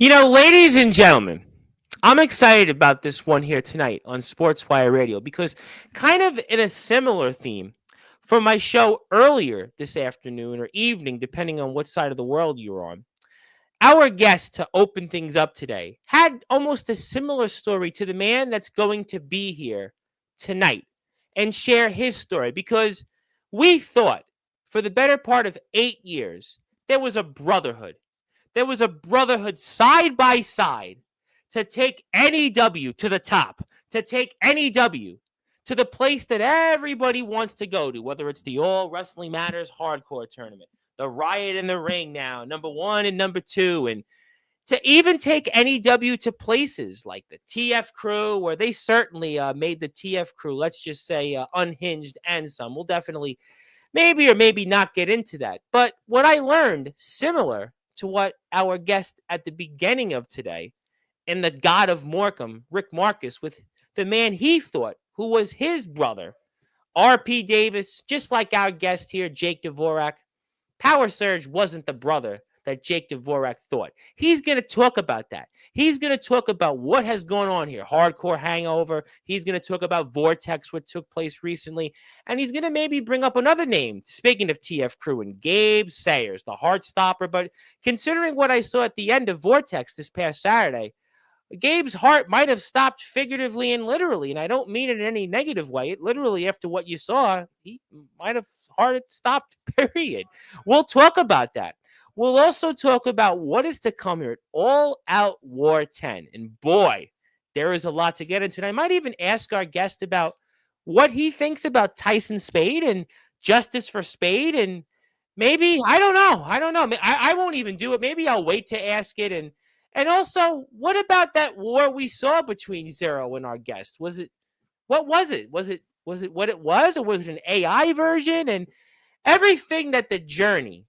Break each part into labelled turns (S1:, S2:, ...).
S1: Ladies and gentlemen, I'm excited about this one here tonight on Sportswire Radio because, kind of in a similar theme from my show earlier this afternoon or evening, depending on what side of the world you're on, our guest to open things up today had almost a similar story to the man that's going to be here tonight and share his story because we thought for the better part of 8 years there was a brotherhood. There was a brotherhood side by side to take any W to the top, to take any W to the place that everybody wants to go to, whether it's the All Wrestling Matters Hardcore Tournament, the Riot in the Ring now, number one and number two, and to even take any W to places like the TF Crew, where they certainly made the TF Crew, let's just say, unhinged and some. We'll definitely maybe or maybe not get into that. But what I learned, similar to what our guest at the beginning of today, in the God of Morecambe, Rick Marcus, with the man he thought who was his brother, R.P. Davis, just like our guest here, Jake Dvorak. Power Surge wasn't the brother that Jake Dvorak thought. He's going to talk about that. He's going to talk about what has gone on here. Hardcore Hangover. He's going to talk about Vortex, what took place recently. And he's going to maybe bring up another name. Speaking of TF Crew and Gabe Sayers, the Heartstopper. But considering what I saw at the end of Vortex this past Saturday, Gabe's heart might have stopped figuratively and literally, and I don't mean it in any negative way. It literally, after what you saw, he might have heart stopped, period. We'll talk about that. We'll also talk about what is to come here at All Out War 10. And boy, there is a lot to get into. And I might even ask our guest about what he thinks about Tyson Spade and justice for Spade. And maybe, I don't know. I won't even do it. Maybe I'll wait to ask it. And also, what about that war we saw between Zero and our guest? What was it? Was it what it was, or was it an AI version? And everything that the journey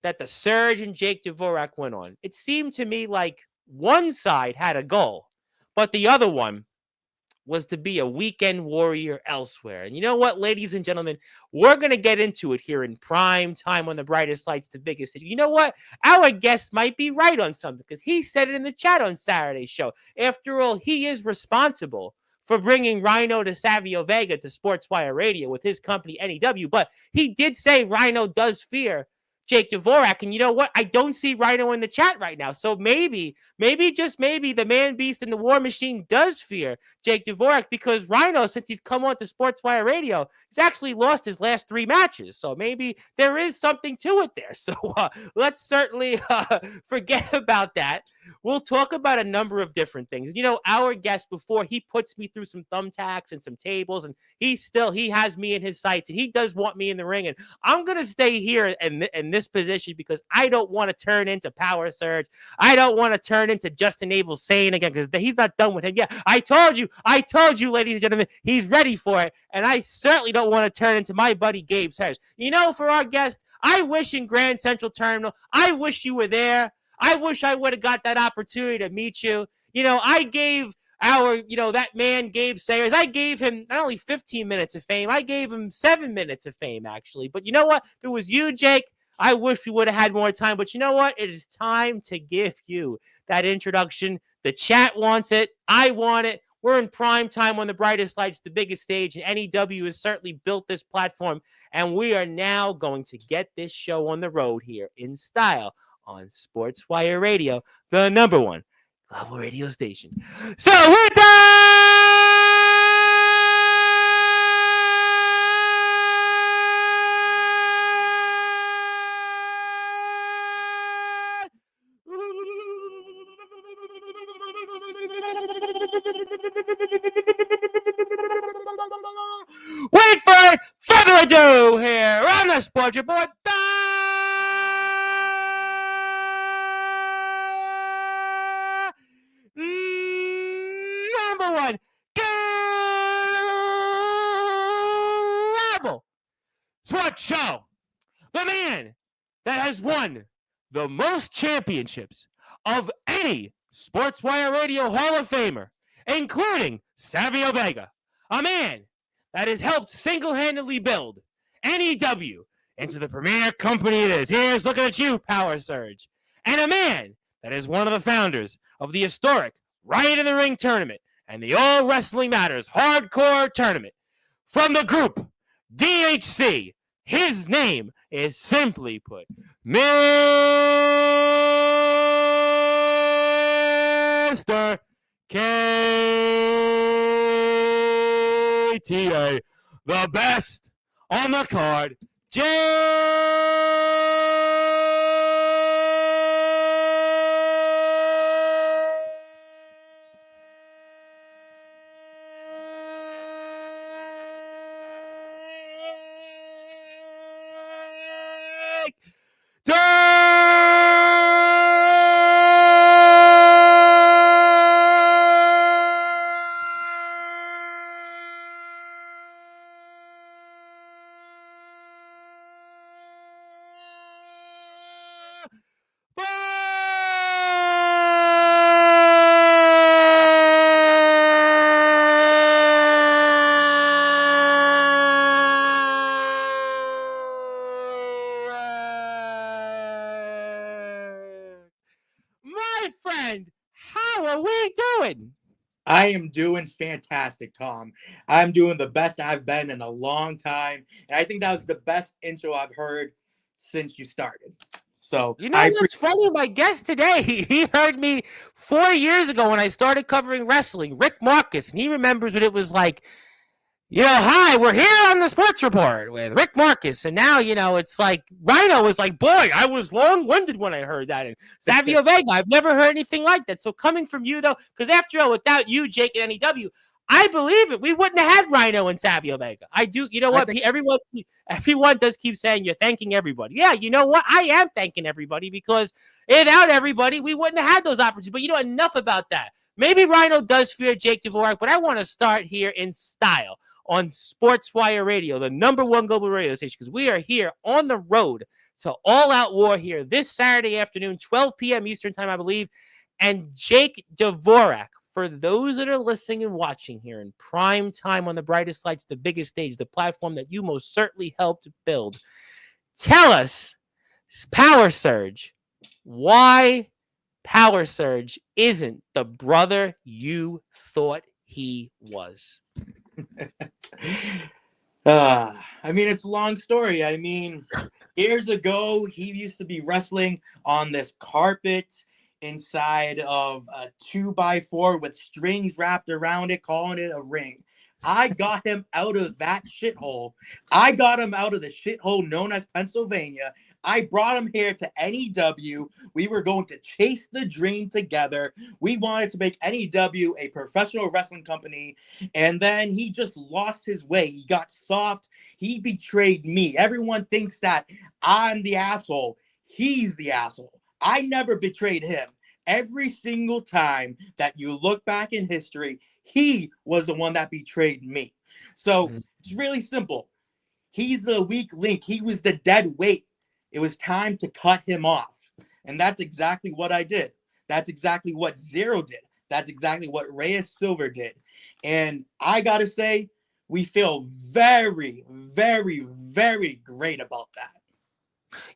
S1: that the Surge and Jake Dvorak went on, it seemed to me like one side had a goal, but the other one was to be a weekend warrior elsewhere. And you know what, ladies and gentlemen, we're going to get into it here in prime time on the brightest lights, the biggest city. You know what? Our guest might be right on something because he said it in the chat on Saturday's show. After all, he is responsible for bringing Rhino to Savio Vega to Sportswire Radio with his company, NEW. But he did say Rhino does fear Jake Dvorak. And you know what? I don't see Rhino in the chat right now. So maybe, just maybe, the man beast and the war machine does fear Jake Dvorak because Rhino, since he's come on to Sportswire Radio, he's actually lost his last 3 matches. So maybe there is something to it there. So let's certainly forget about that. We'll talk about a number of different things. You know, our guest, before he puts me through some thumbtacks and some tables, and he has me in his sights, and he does want me in the ring. And I'm going to stay here in this position because I don't want to turn into Power Surge. I don't want to turn into Justin Abel Sane again because he's not done with him yet. I told you, ladies and gentlemen, he's ready for it. And I certainly don't want to turn into my buddy Gabe Sayers. You know, for our guest, I wish in Grand Central Terminal, I wish you were there. I wish I would have got that opportunity to meet you. You know, I gave that man, Gabe Sayers, I gave him not only 15 minutes of fame, I gave him 7 minutes of fame, actually. But you know what? If it was you, Jake, I wish we would have had more time. But you know what? It is time to give you that introduction. The chat wants it. I want it. We're in prime time on the brightest lights, the biggest stage, and NEW has certainly built this platform. And we are now going to get this show on the road here in style on Sportswire Radio, the number one global radio station. So we're done! Wait for it! Further ado here on the Sports Report. Number one, Global Sports Show. The man that has won the most championships of any Sportswire Radio Hall of Famer, including Savio Vega. A man that has helped single-handedly build NEW into the premier company it is. Here's looking at you, Power Surge. And a man that is one of the founders of the historic Riot in the Ring tournament and the All Wrestling Matters Hardcore tournament. From the group DHC, his name is simply put Mr. KTA, the best on the card, my friend. How are we doing?
S2: I am doing fantastic, Tom. I'm doing the best I've been in a long time. And I think that was the best intro I've heard since you started. So,
S1: you know what's funny? My guest today, he heard me 4 years ago when I started covering wrestling, Rick Marcus, and he remembers what it was like. Hi, we're here on the Sports Report with Rick Marcus. And now, it's like Rhino was like, boy, I was long-winded when I heard that. And Savio Vega, I've never heard anything like that. So coming from you, though, because after all, without you, Jake, and NEW, I believe it. We wouldn't have had Rhino and Savio Vega. I do. You know what? Everyone does keep saying you're thanking everybody. Yeah, you know what? I am thanking everybody because without everybody, we wouldn't have had those opportunities. But enough about that. Maybe Rhino does fear Jake Dvorak, but I want to start here in style on Sportzwire Radio, the #1 global radio station, because we are here on the road to All Out War here this Saturday afternoon, 12 p.m. Eastern time, I believe. And Jake Dvorak, for those that are listening and watching here in prime time on the brightest lights, the biggest stage, the platform that you most certainly helped build, tell us, Power Surge, why Power Surge isn't the brother you thought he was.
S2: It's a long story. Years ago, he used to be wrestling on this carpet inside of a 2x4 with strings wrapped around it, calling it a ring. I got him out of that shithole. I got him out of the shithole known as Pennsylvania. I brought him here to NEW. We were going to chase the dream together. We wanted to make NEW a professional wrestling company. And then he just lost his way. He got soft. He betrayed me. Everyone thinks that I'm the asshole. He's the asshole. I never betrayed him. Every single time that you look back in history, he was the one that betrayed me. So it's really simple. He's the weak link. He was the dead weight. It was time to cut him off. And that's exactly what I did. That's exactly what Zero did. That's exactly what Reyes Silver did. And I got to say, we feel very, very, very great about that.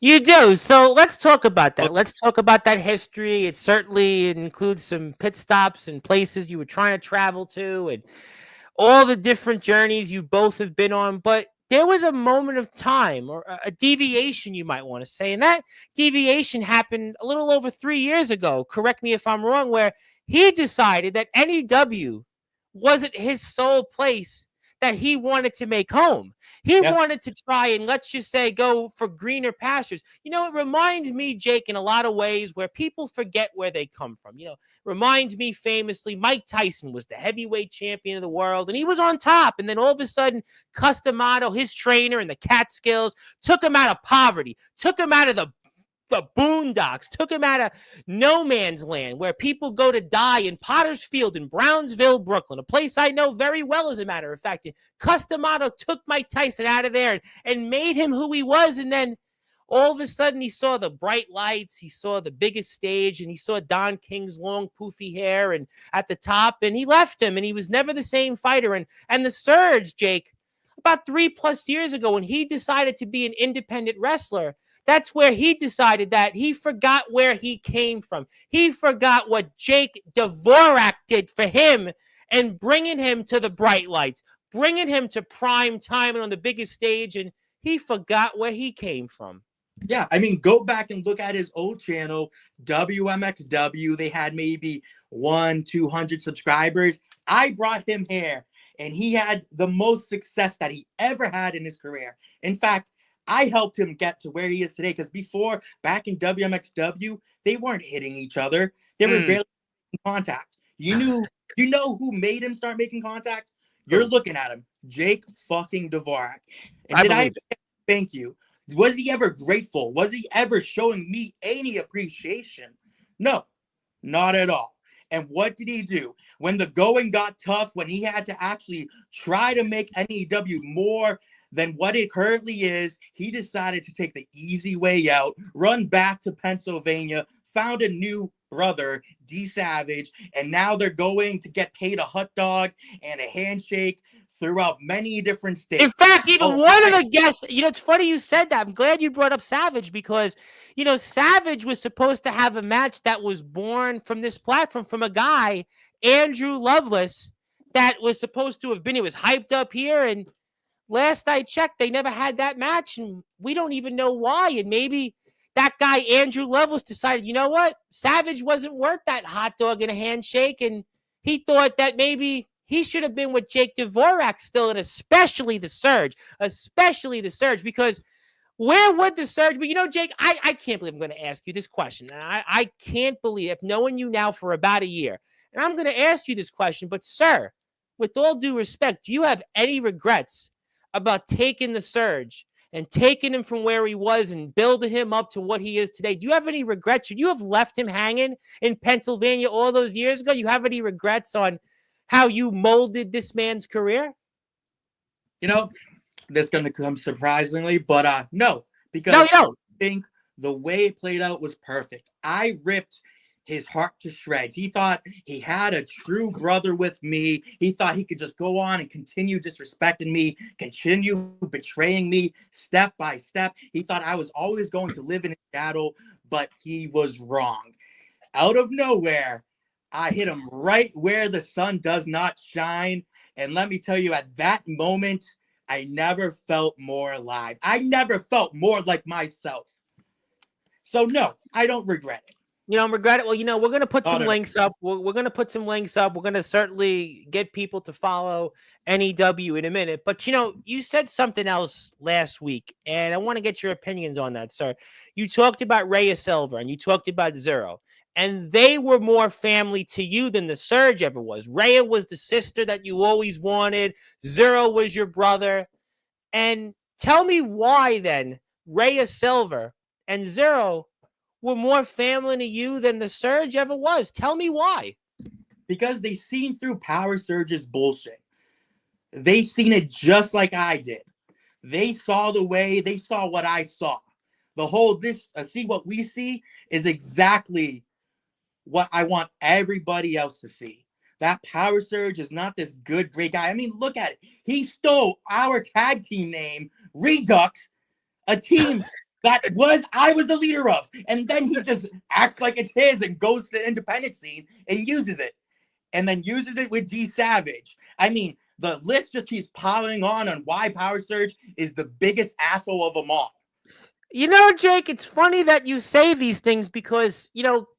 S1: You do. So let's talk about that. Let's talk about that history. It certainly includes some pit stops and places you were trying to travel to and all the different journeys you both have been on. But there was a moment of time or a deviation, you might want to say. And that deviation happened a little over 3 years ago. Correct me if I'm wrong, where he decided that NEW wasn't his sole place that he wanted to make home. He wanted to try and, let's just say, go for greener pastures. It reminds me, Jake, in a lot of ways where people forget where they come from. Reminds me famously, Mike Tyson was the heavyweight champion of the world, and he was on top. And then all of a sudden, Customato, his trainer in the Catskills, took him out of poverty, took him out of the boondocks, took him out of no man's land where people go to die in Potter's Field in Brownsville, Brooklyn, a place I know very well, as a matter of fact. Customato took Mike Tyson out of there and made him who he was. And then all of a sudden he saw the bright lights, he saw the biggest stage, and he saw Don King's long poofy hair and at the top, and he left him, and he was never the same fighter. And the surge, Jake, about 3+ years ago, when he decided to be an independent wrestler, That's where he decided that he forgot where he came from. He forgot what Jake Dvorak did for him and bringing him to the bright lights, bringing him to prime time and on the biggest stage, and he forgot where he came from.
S2: Yeah, I mean, go back and look at his old channel, WMXW. They had maybe 200 subscribers. I brought him here, and he had the most success that he ever had in his career. In fact, I helped him get to where he is today, because before, back in WMXW, they weren't hitting each other. They were barely in contact. You know who made him start making contact? You're looking at him, Jake fucking Dvorak. And did I thank you? Was he ever grateful? Was he ever showing me any appreciation? No, not at all. And what did he do? When the going got tough, when he had to actually try to make NEW more than what it currently is, he decided to take the easy way out, run back to Pennsylvania, found a new brother, D Savage, and now they're going to get paid a hot dog and a handshake throughout many different states.
S1: In fact, even one of the guests, it's funny you said that. I'm glad you brought up Savage because, Savage was supposed to have a match that was born from this platform from a guy, Andrew Lovelace, that was supposed to have been, it was hyped up here. And last I checked, they never had that match. And we don't even know why. And maybe that guy, Andrew Lovelace, decided, you know what? Savage wasn't worth that hot dog and a handshake. And he thought that maybe he should have been with Jake Dvorak still, and especially the Surge, because where would the Surge be? Jake, I can't believe I'm going to ask you this question. And I can't believe, knowing you now for about a year, and I'm going to ask you this question, but sir, with all due respect, do you have any regrets about taking the Surge and taking him from where he was and building him up to what he is today? Do you have any regrets? Should you have left him hanging in Pennsylvania all those years ago? You have any regrets on how you molded this man's career?
S2: That's going to come surprisingly, but no, because
S1: no, you don't.
S2: I think the way it played out was perfect. I ripped his heart to shreds. He thought he had a true brother with me. He thought he could just go on and continue disrespecting me, continue betraying me step by step. He thought I was always going to live in his shadow, but he was wrong. Out of nowhere, I hit him right where the sun does not shine. And let me tell you, at that moment, I never felt more alive. I never felt more like myself. So no, I don't regret it.
S1: You don't regret it? Well, we're going to put some links up. We're going to put some links up. We're going to certainly get people to follow NEW in a minute. But, you said something else last week, and I want to get your opinions on that, sir. You talked about Rhea Silver, and you talked about Zero. And they were more family to you than the Surge ever was. Rhea was the sister that you always wanted. Zero was your brother. And tell me why, then, Rhea Silver and Zero were more family to you than the Surge ever was. Tell me why.
S2: Because they seen through Power Surge's bullshit. They seen it just like I did. They saw they saw what I saw. The whole see what we see is exactly what I want everybody else to see. That Power Surge is not this good, great guy. I mean, look at it. He stole our tag team name, Redux, a team that I was the leader of. And then he just acts like it's his and goes to the independent scene and uses it. And then uses it with D Savage. I mean, the list just keeps piling on why Power Surge is the biggest asshole of them all.
S1: Jake, it's funny that you say these things because,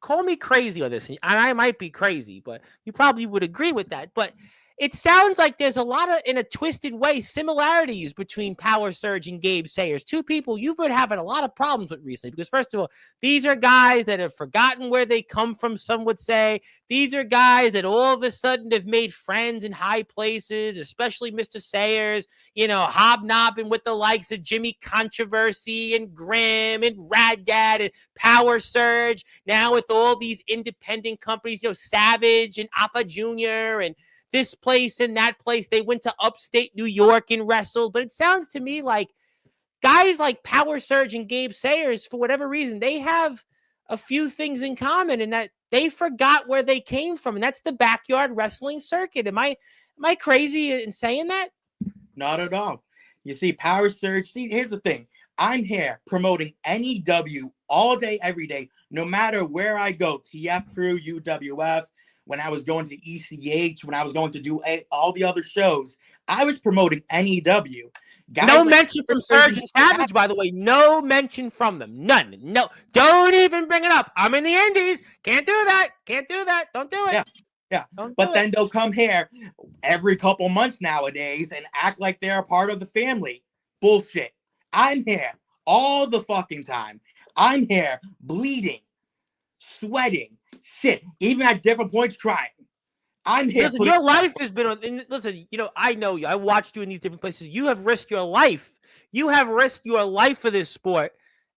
S1: call me crazy on this, and I might be crazy, but you probably would agree with that. But it sounds like there's a lot of, in a twisted way, similarities between Power Surge and Gabe Sayers. Two people you've been having a lot of problems with recently because, first of all, these are guys that have forgotten where they come from, some would say. These are guys that all of a sudden have made friends in high places, especially Mr. Sayers, hobnobbing with the likes of Jimmy Controversy and Grimm and Rad Dad and Power Surge. Now with all these independent companies, Savage and Alpha Jr. and this place and that place. They went to upstate New York and wrestled. But it sounds to me like guys like Power Surge and Gabe Sayers, for whatever reason, they have a few things in common in that they forgot where they came from. And that's the backyard wrestling circuit. Am I crazy in saying that?
S2: Not at all. You see, Power Surge, here's the thing. I'm here promoting NEW all day, every day, no matter where I go. TF Crew, UWF, when I was going to ECH, when I was going to do all the other shows, I was promoting NEW.
S1: No
S2: Guys like
S1: mention from Surge and Savage, by the way. No mention from them. None. No. Don't even bring it up. I'm in the Indies. Can't do that. Can't do that. Don't do it.
S2: Yeah.
S1: Don't
S2: But
S1: do
S2: then
S1: it.
S2: they'll come here every couple months nowadays and act like they're a part of the family. Bullshit. I'm here all the fucking time. I'm here bleeding, sweating, shit, even at different points crying. I'm here.
S1: Listen, your life has been on. And listen, I know you. I watched you in these different places. You have risked your life. You have risked your life for this sport,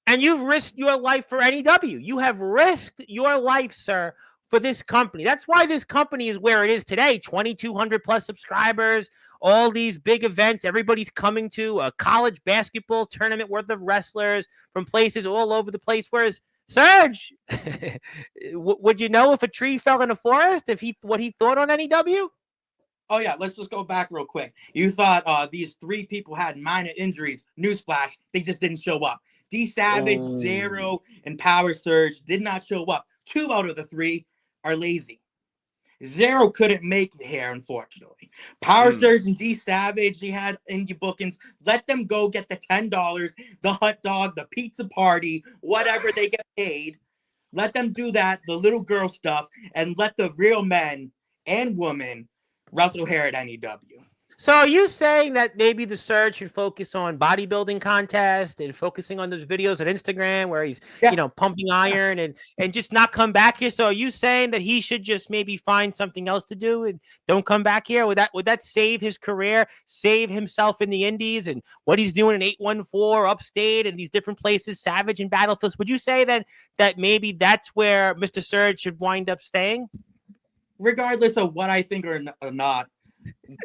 S1: and you've risked your life for NEW. You have risked your life, sir, for this company. That's why this company is where it is today. 2,200 plus subscribers, all these big events. Everybody's coming to a college basketball tournament worth of wrestlers from places all over the place. Whereas Surge, would you know if a tree fell in a forest? What he thought on NEW?
S2: Oh yeah, let's just go back real quick. You thought these three people had minor injuries. Newsflash, they just didn't show up. D Savage, Zero, and Power Surge did not show up. 2 out of the 3 are lazy. Zero couldn't make it here, unfortunately. Power Surge and D Savage, they had indie bookings. Let them go get the $10, the hot dog, the pizza party, whatever they get paid. Let them do that, the little girl stuff, and let the real men and women wrestle here at NEW.
S1: So are you saying that maybe the Surge should focus on bodybuilding contests and focusing on those videos on Instagram where he's, pumping iron and just not come back here? So are you saying that he should just maybe find something else to do and don't come back here? Would that save his career, save himself in the Indies and what he's doing in 814 upstate and these different places, Savage and Battlefields? Would you say that maybe that's where Mr. Surge should wind up staying?
S2: Regardless of what I think or not,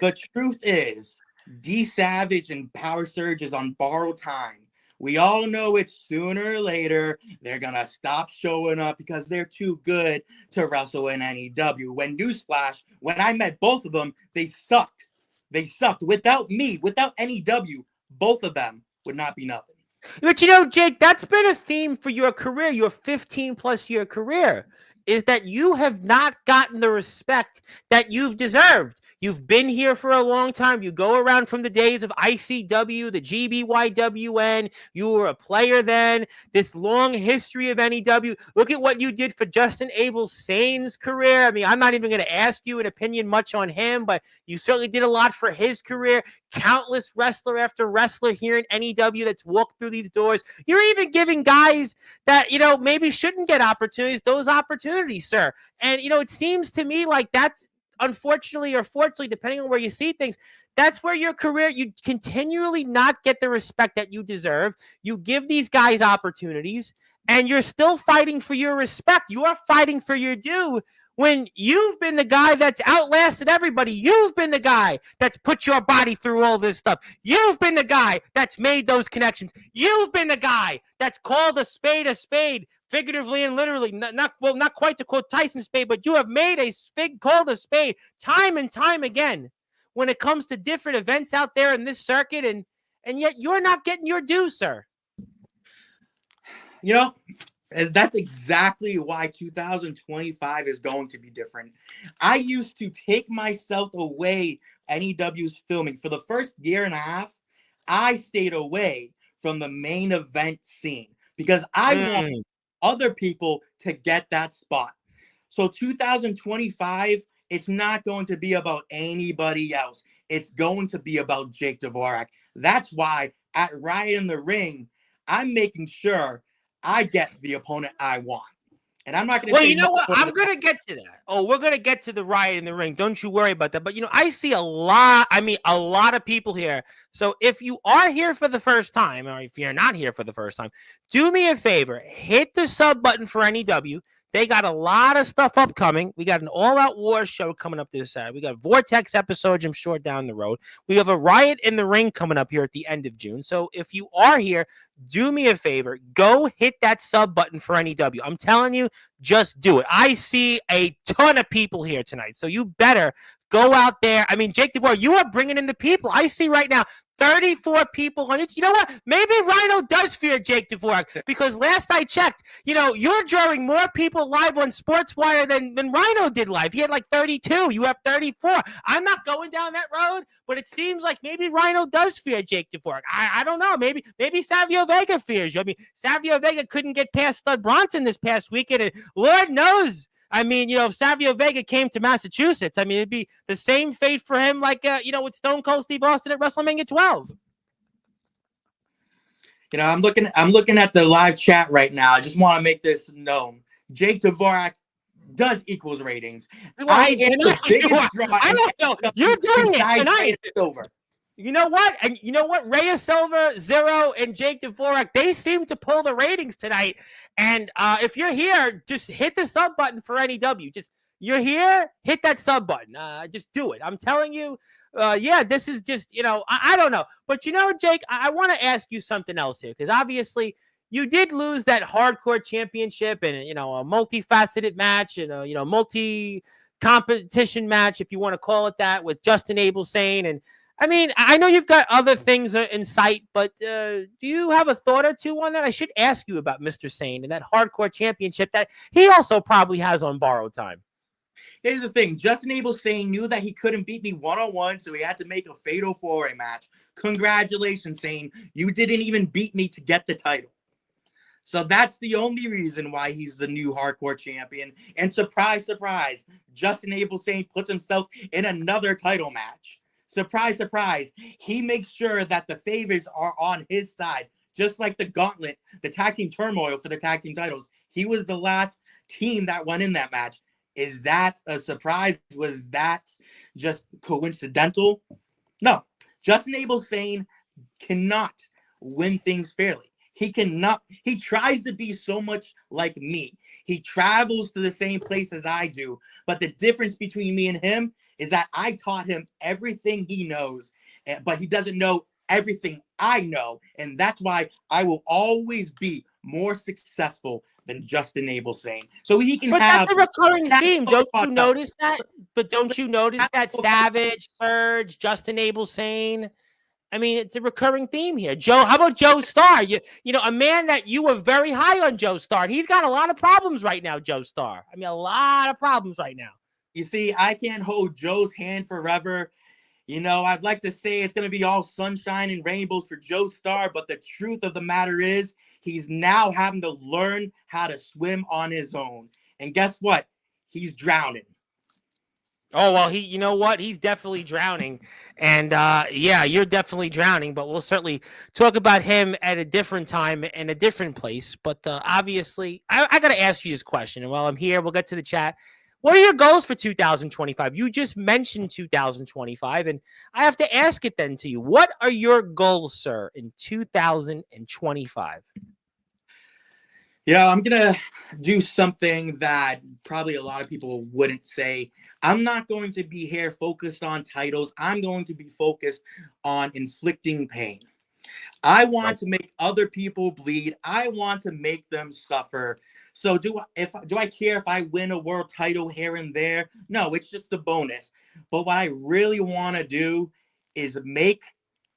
S2: the truth is, D Savage and Power Surge is on borrowed time. We all know it sooner or later. They're going to stop showing up because they're too good to wrestle in NEW. When newsflash, when I met both of them, they sucked. They sucked. Without me, without NEW, both of them would not be nothing.
S1: But Jake, that's been a theme for your career, your 15-plus year career, is that you have not gotten the respect that you've deserved. You've been here for a long time. You go around from the days of ICW, the GBYWN. You were a player then. This long history of NEW. Look at what you did for Justin Abel Sane's career. I mean, I'm not even going to ask you an opinion much on him, but you certainly did a lot for his career. Countless wrestler after wrestler here in NEW that's walked through these doors. You're even giving guys that, maybe shouldn't get opportunities, those opportunities, sir. And, it seems to me like that's, unfortunately or fortunately, depending on where you see things, that's where your career, you continually not get the respect that you deserve. You give these guys opportunities, and you're still fighting for your respect. You are fighting for your due when you've been the guy that's outlasted everybody. You've been the guy that's put your body through all this stuff. You've been the guy that's made those connections. You've been the guy that's called a spade, figuratively and literally. Not quite to quote Tyson Spade, but you have made called a spade time and time again when it comes to different events out there in this circuit, and yet you're not getting your due, sir.
S2: And that's exactly why 2025 is going to be different. I used to take myself away NEW's filming. For the first year and a half, I stayed away from the main event scene because I want other people to get that spot. So 2025, it's not going to be about anybody else. It's going to be about Jake Dvorak. That's why at Riot in the Ring, I'm making sure I get the opponent I want. And I'm not going to
S1: Well, you know what? I'm going to get to that. Oh, we're going to get to the Riot in the Ring. Don't you worry about that. But, I see a lot of people here. So if you are here for the first time, or if you're not here for the first time, do me a favor. Hit the sub button for NEW. They got a lot of stuff upcoming. We got an all-out war show coming up this Saturday. We got Vortex episodes, I'm sure, down the road. We have a Riot in the Ring coming up here at the end of June. So if you are here, do me a favor. Go hit that sub button for NEW. I'm telling you, just do it. I see a ton of people here tonight, so you better Go out there. I mean, Jake Dvorak, you are bringing in the people. I see right now 34 people on it. You know what? Maybe Rhino does fear Jake Dvorak because last I checked, you're drawing more people live on Sportswire than Rhino did live. He had like 32. You have 34. I'm not going down that road, but it seems like maybe Rhino does fear Jake Dvorak. I don't know. Maybe Savio Vega fears you. I mean, Savio Vega couldn't get past Stud Bronson this past weekend, and Lord knows. I mean, if Savio Vega came to Massachusetts, I mean, it'd be the same fate for him like, with Stone Cold Steve Austin at WrestleMania 12.
S2: I'm looking at the live chat right now. I just want to make this known. Jake Dvorak does equals ratings. I am the biggest draw.
S1: I don't know. You're doing it tonight.
S2: Over.
S1: You know what? And you know what? Rhea Silva, Zero, and Jake Dvorak, they seem to pull the ratings tonight. And if you're here, just hit the sub button for NEW. You're here, hit that sub button. Just do it. I'm telling you, this is just, I don't know. But Jake, I want to ask you something else here, because obviously you did lose that hardcore championship and, a multifaceted match and, multi-competition match, if you want to call it that, with Justin Abel-Sane. And I mean, I know you've got other things in sight, but do you have a thought or two on that? I should ask you about Mr. Sane and that hardcore championship that he also probably has on borrowed time.
S2: Here's the thing. Justin Abel-Sane knew that he couldn't beat me one-on-one, so he had to make a fatal four-way match. Congratulations, Sane. You didn't even beat me to get the title. So that's the only reason why he's the new hardcore champion. And surprise, surprise, Justin Abel-Sane puts himself in another title match. Surprise, surprise. He makes sure that the favors are on his side, just like the gauntlet, the tag team turmoil for the tag team titles. He was the last team that went in that match. Is that a surprise? Was that just coincidental? No. Justin Abel-Sane cannot win things fairly. He cannot. He tries to be so much like me. He travels to the same place as I do. But the difference between me and him is that I taught him everything he knows, but he doesn't know everything I know. And that's why I will always be more successful than Justin Abel-Sane. So he can have...
S1: But that's a recurring theme. Don't you notice that? But don't you notice that Savage, Surge, Justin Abel-Sane? I mean, it's a recurring theme here. Joe, how about Joe Starr? A man that you were very high on, Joe Starr. And he's got a lot of problems right now, Joe Starr. I mean, a lot of problems right now.
S2: You see, I can't hold Joe's hand forever. I'd like to say it's going to be all sunshine and rainbows for Joe Starr, but the truth of the matter is he's now having to learn how to swim on his own. And guess what? He's drowning.
S1: Oh, well, you know what? He's definitely drowning. And you're definitely drowning, but we'll certainly talk about him at a different time and a different place. But obviously, I got to ask you this question. And while I'm here, we'll get to the chat. What are your goals for 2025? You just mentioned 2025, and I have to ask it then to you. What are your goals, sir, in 2025?
S2: I'm going to do something that probably a lot of people wouldn't say. I'm not going to be here focused on titles. I'm going to be focused on inflicting pain. I want to make other people bleed. I want to make them suffer. So do I care if I win a world title here and there? No, it's just a bonus. But what I really want to do is make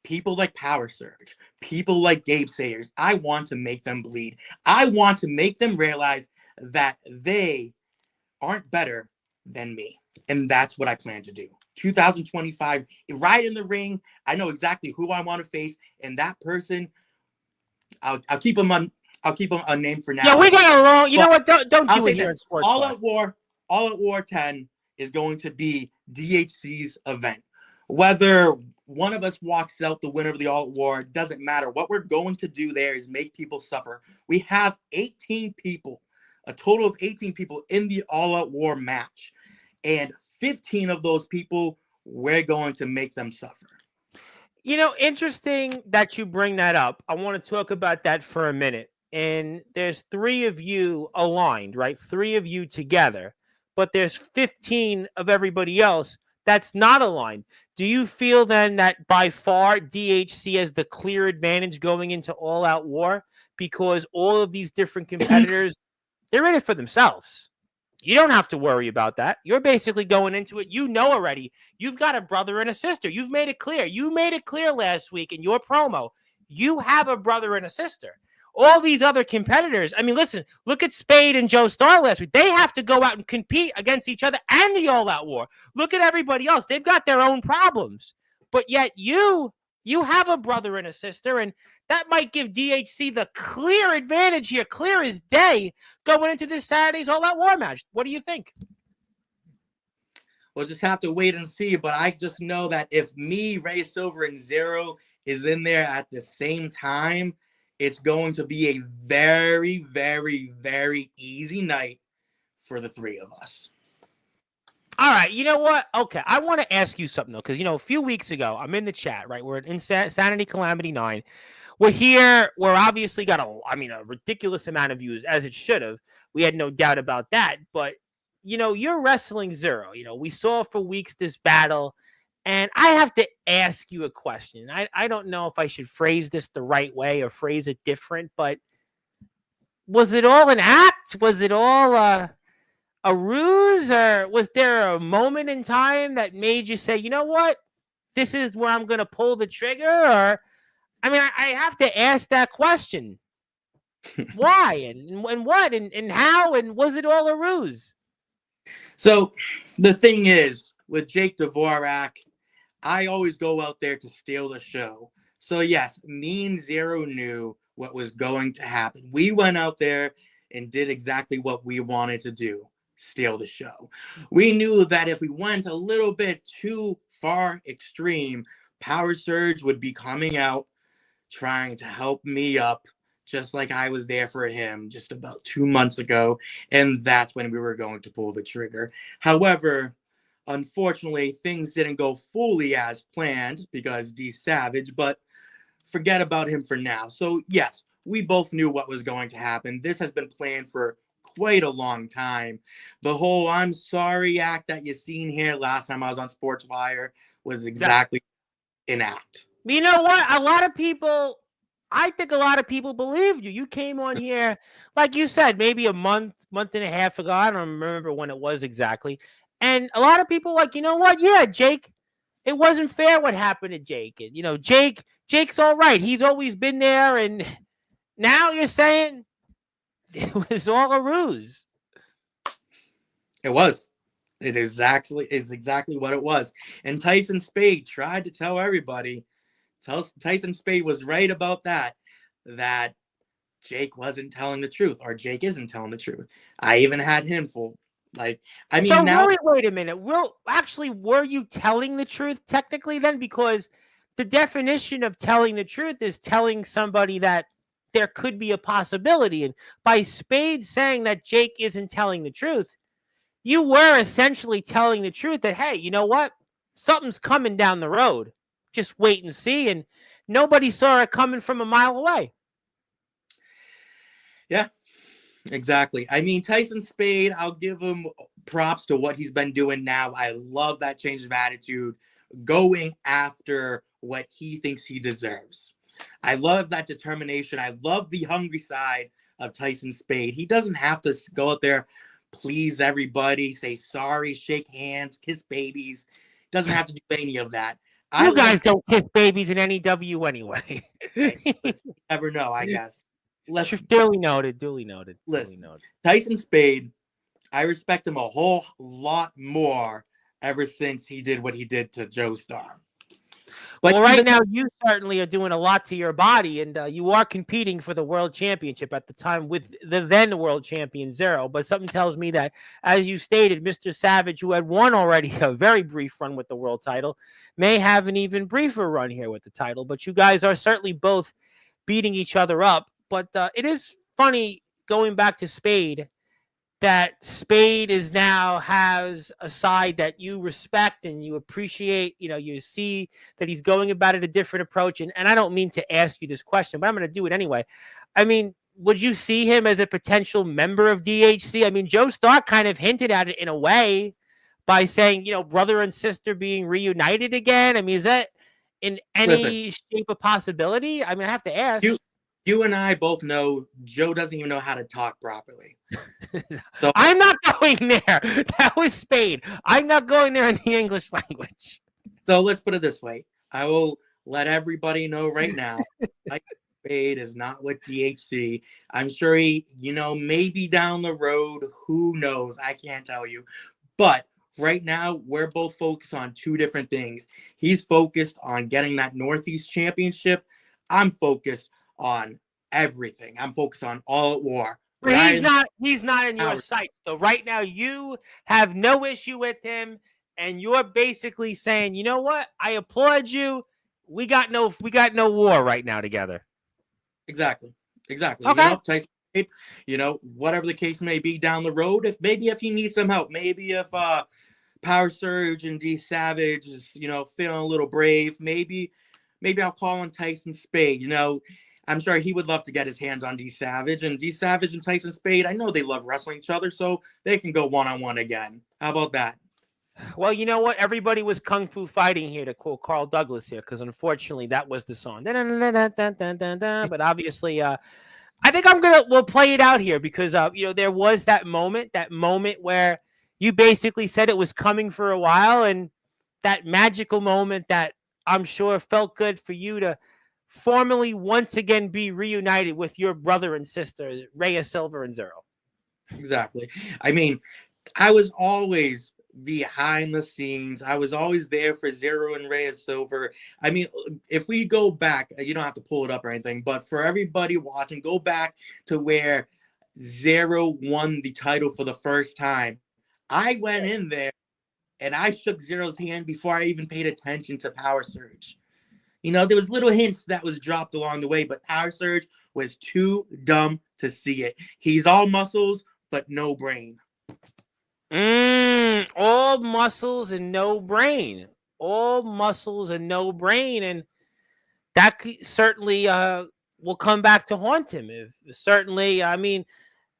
S2: people like Power Surge, people like Gabe Sayers, I want to make them bleed. I want to make them realize that they aren't better than me. And that's what I plan to do. 2025, right in the ring. I know exactly who I want to face, and that person, I'll keep him unnamed for now.
S1: Yeah, we got a wrong. You know what? Don't do it here in Sports.
S2: All Out War 10 is going to be DHC's event. Whether one of us walks out the winner of the All Out War, it doesn't matter. What we're going to do there is make people suffer. We have 18 people, a total of 18 people in the All Out War match. And 15 of those people, we're going to make them suffer.
S1: Interesting that you bring that up. I want to talk about that for a minute. And there's 3 of you aligned, right? 3 of you together. But there's 15 of everybody else that's not aligned. Do you feel then that by far DHC has the clear advantage going into All Out War? Because all of these different competitors, they're in it for themselves. You don't have to worry about that. You're basically going into it. You know already. You've got a brother and a sister. You've made it clear. You made it clear last week in your promo. You have a brother and a sister. All these other competitors, I mean, listen, look at Spade and Joe Starr last week. They have to go out and compete against each other and the all-out war. Look at everybody else. They've got their own problems. But yet you have a brother and a sister, and that might give DHC the clear advantage here, clear as day, going into this Saturday's all-out war match. What do you think?
S2: We'll just have to wait and see. But I just know that if me, Ray Silver, and Zero is in there at the same time, it's going to be a very, very, very easy night for the three of us.
S1: All right, you know what? Okay, I want to ask you something, though, because, a few weeks ago, I'm in the chat, right? We're at Insanity Calamity 9. We're here. We're obviously got a ridiculous amount of views, as it should have. We had no doubt about that. But, you're wrestling Zero. We saw for weeks this battle. And I have to ask you a question. I don't know if I should phrase this the right way or phrase it different, but was it all an act? Was it all a ruse? Or was there a moment in time that made you say, you know what? This is where I'm going to pull the trigger? Or, I have to ask that question. Why? And what? And how? And was it all a ruse?
S2: So the thing is, with Jake Dvorak, I always go out there to steal the show. So yes, me and Zero knew what was going to happen. We went out there and did exactly what we wanted to do, steal the show. We knew that if we went a little bit too far extreme, Power Surge would be coming out, trying to help me up, just like I was there for him just about 2 months ago. And that's when we were going to pull the trigger. However, unfortunately, things didn't go fully as planned because D Savage, but forget about him for now. So yes, we both knew what was going to happen. This has been planned for quite a long time. The whole I'm sorry act that you seen here last time I was on Sportswire was exactly an act.
S1: You know what? I think a lot of people believed you. You came on here, like you said, maybe a month and a half ago. I don't remember when it was exactly. And a lot of people like, you know what? Yeah, Jake, it wasn't fair what happened to Jake. And, Jake's all right. He's always been there. And now you're saying it was all a ruse.
S2: It was. It is exactly what it was. And Tyson Spade tried to tell everybody. Tyson Spade was right about that Jake wasn't telling the truth, or Jake isn't telling the truth. I even had him full. So
S1: now, really, wait a minute. Were you telling the truth technically then? Because the definition of telling the truth is telling somebody that there could be a possibility. And by Spade saying that Jake isn't telling the truth, you were essentially telling the truth that, hey, you know what? Something's coming down the road. Just wait and see. And nobody saw it coming from a mile away.
S2: Yeah. Exactly. Tyson Spade, I'll give him props to what he's been doing now. I love that change of attitude, going after what he thinks he deserves. I love that determination. I love the hungry side of Tyson Spade. He doesn't have to go out there, please everybody, say sorry, shake hands, kiss babies. Doesn't have to do any of that.
S1: You guys don't kiss babies in NEW anyway.
S2: Let's never know, I guess.
S1: Duly noted.
S2: Listen, Tyson Spade, I respect him a whole lot more ever since he did what he did to Joe Starr.
S1: But right now, you certainly are doing a lot to your body, and you are competing for the world championship at the time with the then world champion Zero. But something tells me that, as you stated, Mr. Savage, who had won already a very brief run with the world title, may have an even briefer run here with the title. But you guys are certainly both beating each other up. But it is funny, going back to Spade, that Spade now has a side that you respect and you appreciate. You see that he's going about it a different approach. And I don't mean to ask you this question, but I'm going to do it anyway. Would you see him as a potential member of DHC? Joe Starr kind of hinted at it in a way by saying, brother and sister being reunited again. Is that in any shape a possibility? I have to ask.
S2: You and I both know Joe doesn't even know how to talk properly. So,
S1: I'm not going there. That was Spain. I'm not going there in the English language.
S2: so let's put it this way. I will let everybody know right now. Mike Spade is not with DHC. I'm sure he, maybe down the road, who knows? I can't tell you. But right now, we're both focused on two different things. He's focused on getting that Northeast Championship. I'm focused on everything. I'm focused on All At War.
S1: But
S2: Right
S1: he's not in your
S2: now,
S1: sights. So right now you have no issue with him, and you're basically saying, you know what? I applaud you. We got no war right now together.
S2: exactly.
S1: Okay.
S2: Tyson Spade, whatever the case may be down the road, if he needs some help, maybe if Power Surge and D Savage is, feeling a little brave, maybe I'll call on Tyson Spade. I'm sure he would love to get his hands on D Savage, and D Savage and Tyson Spade, I know they love wrestling each other, so they can go one-on-one again. How about that?
S1: Well, you know what? Everybody was kung fu fighting here to quote Carl Douglas here, because unfortunately that was the song. But obviously, I think we'll play it out here because there was that moment where you basically said it was coming for a while, and that magical moment that I'm sure felt good for you to formally once again be reunited with your brother and sister, Rhea Silver and Zero.
S2: Exactly. I mean, I was always behind the scenes. I was always there for Zero and Reyes Silver. I mean, if we go back, you don't have to pull it up or anything, but for everybody watching, go back to where Zero won the title for the first time. I went in there and I shook Zero's hand before I even paid attention to Power Surge. There was little hints that was dropped along the way, but Power Surge was too dumb to see it. He's all muscles, but no brain.
S1: All muscles and no brain. All muscles and no brain. And that certainly will come back to haunt him. Certainly, I mean,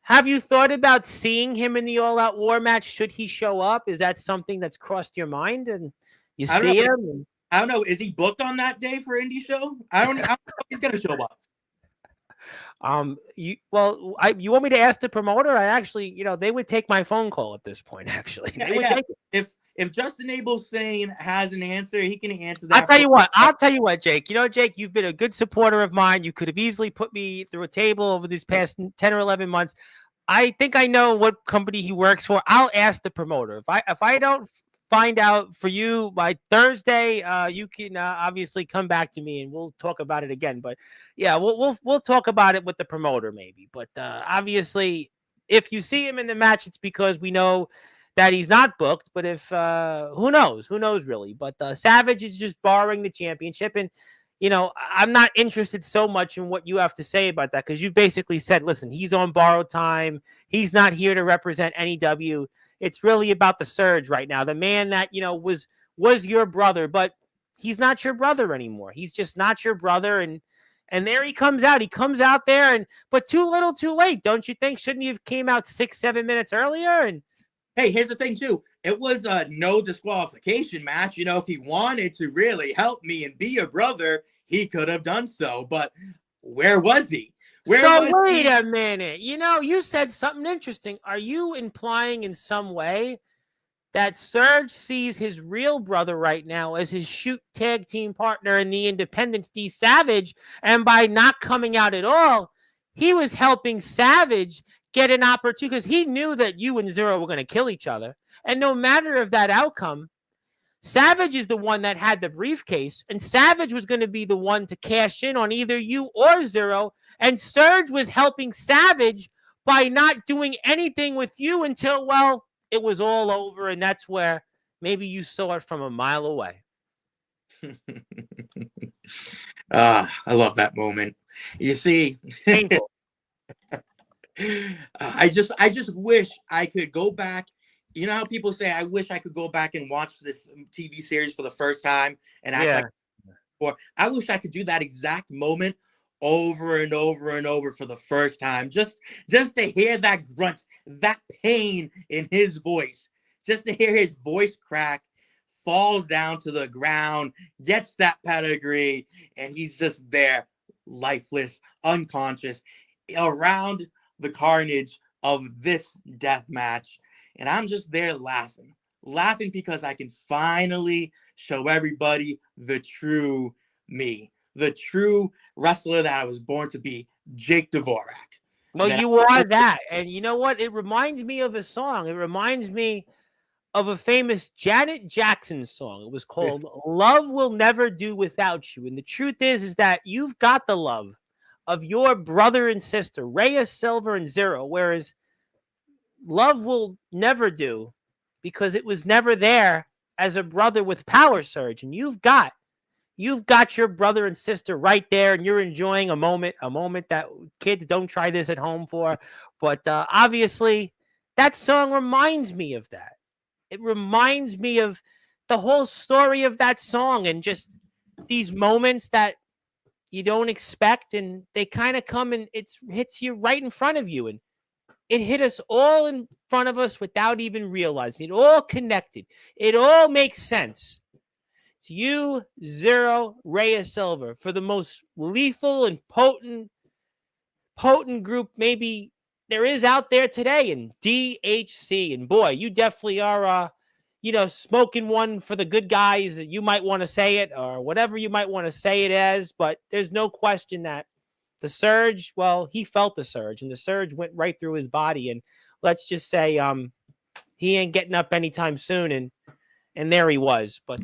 S1: have you thought about seeing him in the all-out war match should he show up? Is that something that's crossed your mind? And you see him?
S2: I don't know. Is he booked on that day for indie show? I don't know if he's gonna show up.
S1: You want me to ask the promoter? I actually, they would take my phone call at this point. Actually, they would take it.
S2: If Justin Abel Sane has an answer, he can answer that.
S1: I'll tell you what, Jake. Jake, you've been a good supporter of mine. You could have easily put me through a table over these past 10 or 11 months. I think I know what company he works for. I'll ask the promoter. If I don't find out for you by Thursday, you can obviously come back to me and we'll talk about it again. But yeah, we'll talk about it with the promoter maybe. But obviously, if you see him in the match, it's because we know that he's not booked. But if who knows really? But Savage is just borrowing the championship, and I'm not interested so much in what you have to say about that because you've basically said, listen, he's on borrowed time. He's not here to represent NEW. It's really about the Surge right now. The man that, was your brother, but he's not your brother anymore. He's just not your brother. And there he comes out. He comes out there, but too little, too late. Don't you think? Shouldn't he have came out 6-7 minutes earlier? And
S2: hey, here's the thing too. It was a no disqualification match. If he wanted to really help me and be a brother, he could have done so. But where was he?
S1: Wait a minute. You said something interesting. Are you implying in some way that Surge sees his real brother right now as his shoot tag team partner in the Independence D Savage, and by not coming out at all, he was helping Savage get an opportunity because he knew that you and Zero were going to kill each other. And no matter of that outcome, Savage is the one that had the briefcase, and Savage was going to be the one to cash in on either you or Zero. And Surge was helping Savage by not doing anything with you until, well, it was all over. And that's where maybe you saw it from a mile away.
S2: I love that moment. You see,
S1: painful.
S2: I just wish I could go back. You know how people say, I wish I could go back and watch this TV series for the first time and act like, or I wish I could do that exact moment over and over and over for the first time. Just to hear that grunt, that pain in his voice, just to hear his voice crack, falls down to the ground, gets that pedigree, and he's just there lifeless, unconscious, around the carnage of this death match. And I'm just there laughing because I can finally show everybody the true me, the true wrestler that I was born to be, Jake Dvorak.
S1: Well,
S2: That
S1: you are that. And you know what? It reminds me of a song. It reminds me of a famous Janet Jackson song. It was called Love Will Never Do Without You. And the truth is that you've got the love of your brother and sister, Rhea, Silver, and Zero, whereas love will never do because it was never there as a brother with Power Surge. And you've got your brother and sister right there, and you're enjoying a moment that kids don't try this at home for. But obviously, that song reminds me of that. It reminds me of the whole story of that song and just these moments that you don't expect, and they kind of come and it hits you right in front of you. And it hit us all in front of us without even realizing. It all connected. It all makes sense. It's you, Zero, Rhea, Silver for the most lethal and potent group maybe there is out there today in DHC. And boy, you definitely are, smoking one for the good guys. You might want to say it or whatever you might want to say it as, but there's no question that the surge, well, he felt the surge, and the surge went right through his body. And let's just say he ain't getting up anytime soon. And there he was. But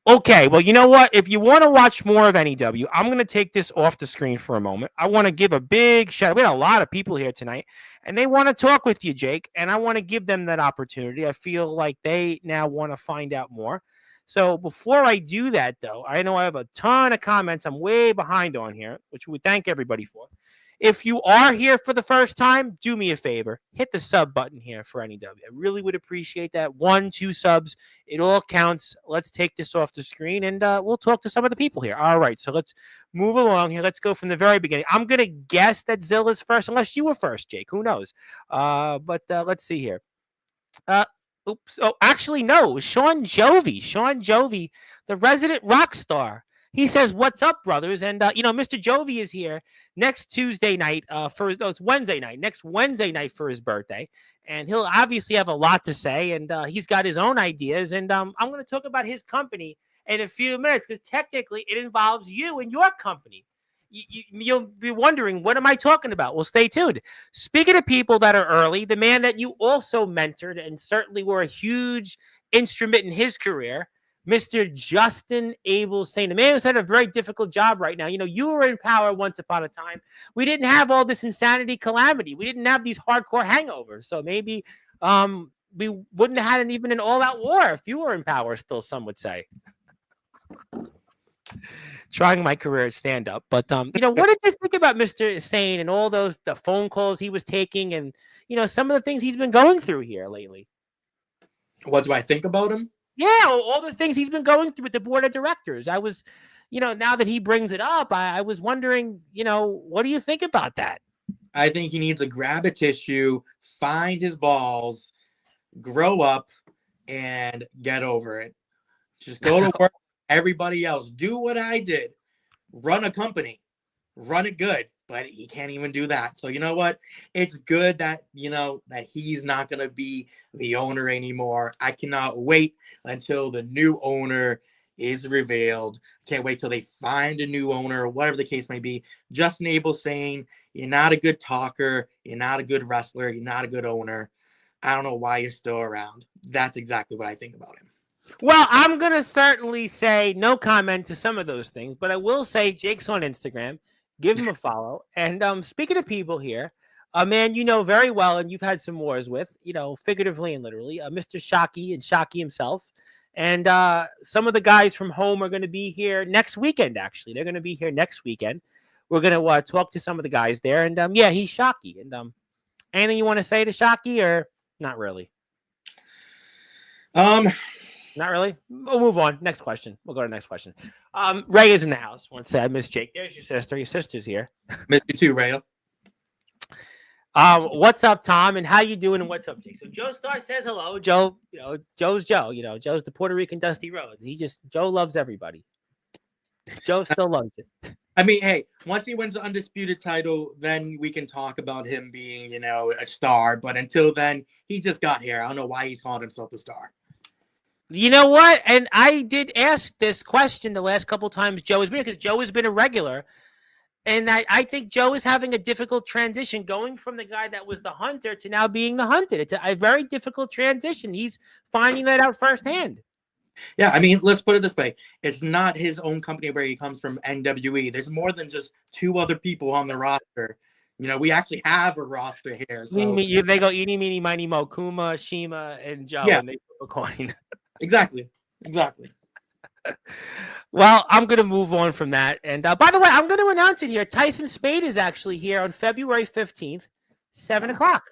S1: okay, well, you know what? If you want to watch more of NEW, I'm going to take this off the screen for a moment. I want to give a big shout out. We had a lot of people here tonight, and they want to talk with you, Jake, and I want to give them that opportunity. I feel like they now want to find out more. So before I do that, though, I know I have a ton of comments I'm way behind on here, which we thank everybody for. If you are here for the first time, do me a favor. Hit the sub button here for NEW. I really would appreciate that. 1, 2 subs. It all counts. Let's take this off the screen, and we'll talk to some of the people here. All right, so let's move along here. Let's go from the very beginning. I'm going to guess that Zilla's first, unless you were first, Jake. Who knows? But let's see here. Oops. Oh, actually, no. It was Sean Jovi. Sean Jovi, the resident rock star. He says, "What's up, brothers?" And Mr. Jovi is here next Tuesday night it's Wednesday night. Next Wednesday night for his birthday, and he'll obviously have a lot to say. And he's got his own ideas. And I'm going to talk about his company in a few minutes because technically it involves you and your company. You'll be wondering, what am I talking about? Well, stay tuned. Speaking of people that are early, the man that you also mentored and certainly were a huge instrument in his career, Mr. Justin Abel Saint, the man who's had a very difficult job right now. You were in power once upon a time. We didn't have all this insanity calamity. We didn't have these hardcore hangovers. So maybe we wouldn't have had even an all-out war if you were in power still, some would say. Trying my career at stand-up. But, what did you think about Mr. Saint and all the phone calls he was taking and, some of the things he's been going through here lately?
S2: What do I think about him?
S1: Yeah, all the things he's been going through with the board of directors. I was, now that he brings it up, I was wondering, what do you think about that?
S2: I think he needs to grab a tissue, find his balls, grow up, and get over it. Just go to work. Everybody else, do what I did. Run a company. Run it good. But he can't even do that. So you know what? It's good that, that he's not going to be the owner anymore. I cannot wait until the new owner is revealed. Can't wait till they find a new owner, whatever the case may be. Justin Abel saying, you're not a good talker. You're not a good wrestler. You're not a good owner. I don't know why you're still around. That's exactly what I think about him.
S1: Well, I'm going to certainly say no comment to some of those things, but I will say Jake's on Instagram. Give him a follow. And speaking of people here, a man you know very well and you've had some wars with, figuratively and literally, Mr. Shockey and Shockey himself. And some of the guys from home are going to be here next weekend, actually. They're going to be here next weekend. We're going to talk to some of the guys there. And, he's Shockey. And anything you want to say to Shockey or not really? Not really. We'll move on. Next question. We'll go to the next question. Ray is in the house. Want to say I miss Jake. There's your sister. Your sister's here.
S2: Miss you too, Ray.
S1: What's up, Tom? And how you doing? And what's up, Jake? So Joe Star says hello. Joe, Joe's Joe. Joe's the Puerto Rican Dusty Rhodes. Joe loves everybody. Joe still loves it.
S2: I mean, hey, once he wins the undisputed title, then we can talk about him being, a star. But until then, he just got here. I don't know why he's calling himself a star.
S1: You know what? And I did ask this question the last couple times Joe has been, because Joe has been a regular. And I think Joe is having a difficult transition going from the guy that was the hunter to now being the hunted. It's a very difficult transition. He's finding that out firsthand.
S2: Yeah, I mean, let's put it this way. It's not his own company where he comes from, NWE. There's more than just two other people on the roster. We actually have a roster here. So
S1: They go eeny, meeny, miny, mo, Kuma, Shima, and Joe,
S2: yeah,
S1: and they flip a coin.
S2: exactly.
S1: Well, I'm going to move on from that. And by the way, I'm going to announce it here. Tyson Spade is actually here on February 15th, 7 o'clock.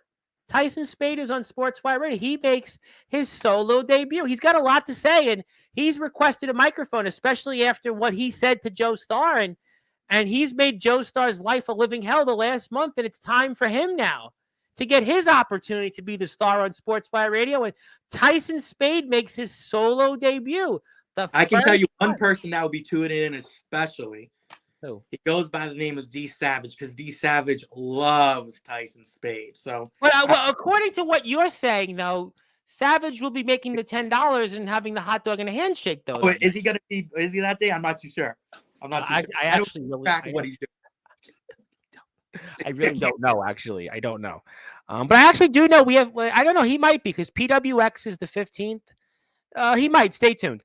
S1: Tyson Spade is on Sportswire Radio. He makes his solo debut. He's got a lot to say, and he's requested a microphone, especially after what he said to Joe Starr. And he's made Joe Starr's life a living hell the last month, and it's time for him now to get his opportunity to be the star on Sportswire Radio. And Tyson Spade makes his solo debut.
S2: I can tell you one person that will be tuning in especially.
S1: Who?
S2: He goes by the name of D Savage, because D Savage loves Tyson Spade. So,
S1: well, according to what you're saying, though, Savage will be making the $10 and having the hot dog and a handshake, though.
S2: Oh, is he gonna be? Is he that day? I'm not too sure.
S1: I actually really
S2: don't what he's doing.
S1: I really don't know. Actually, I don't know. But I actually do know we have. I don't know. He might be, because PWX is the 15th. He might. Stay tuned.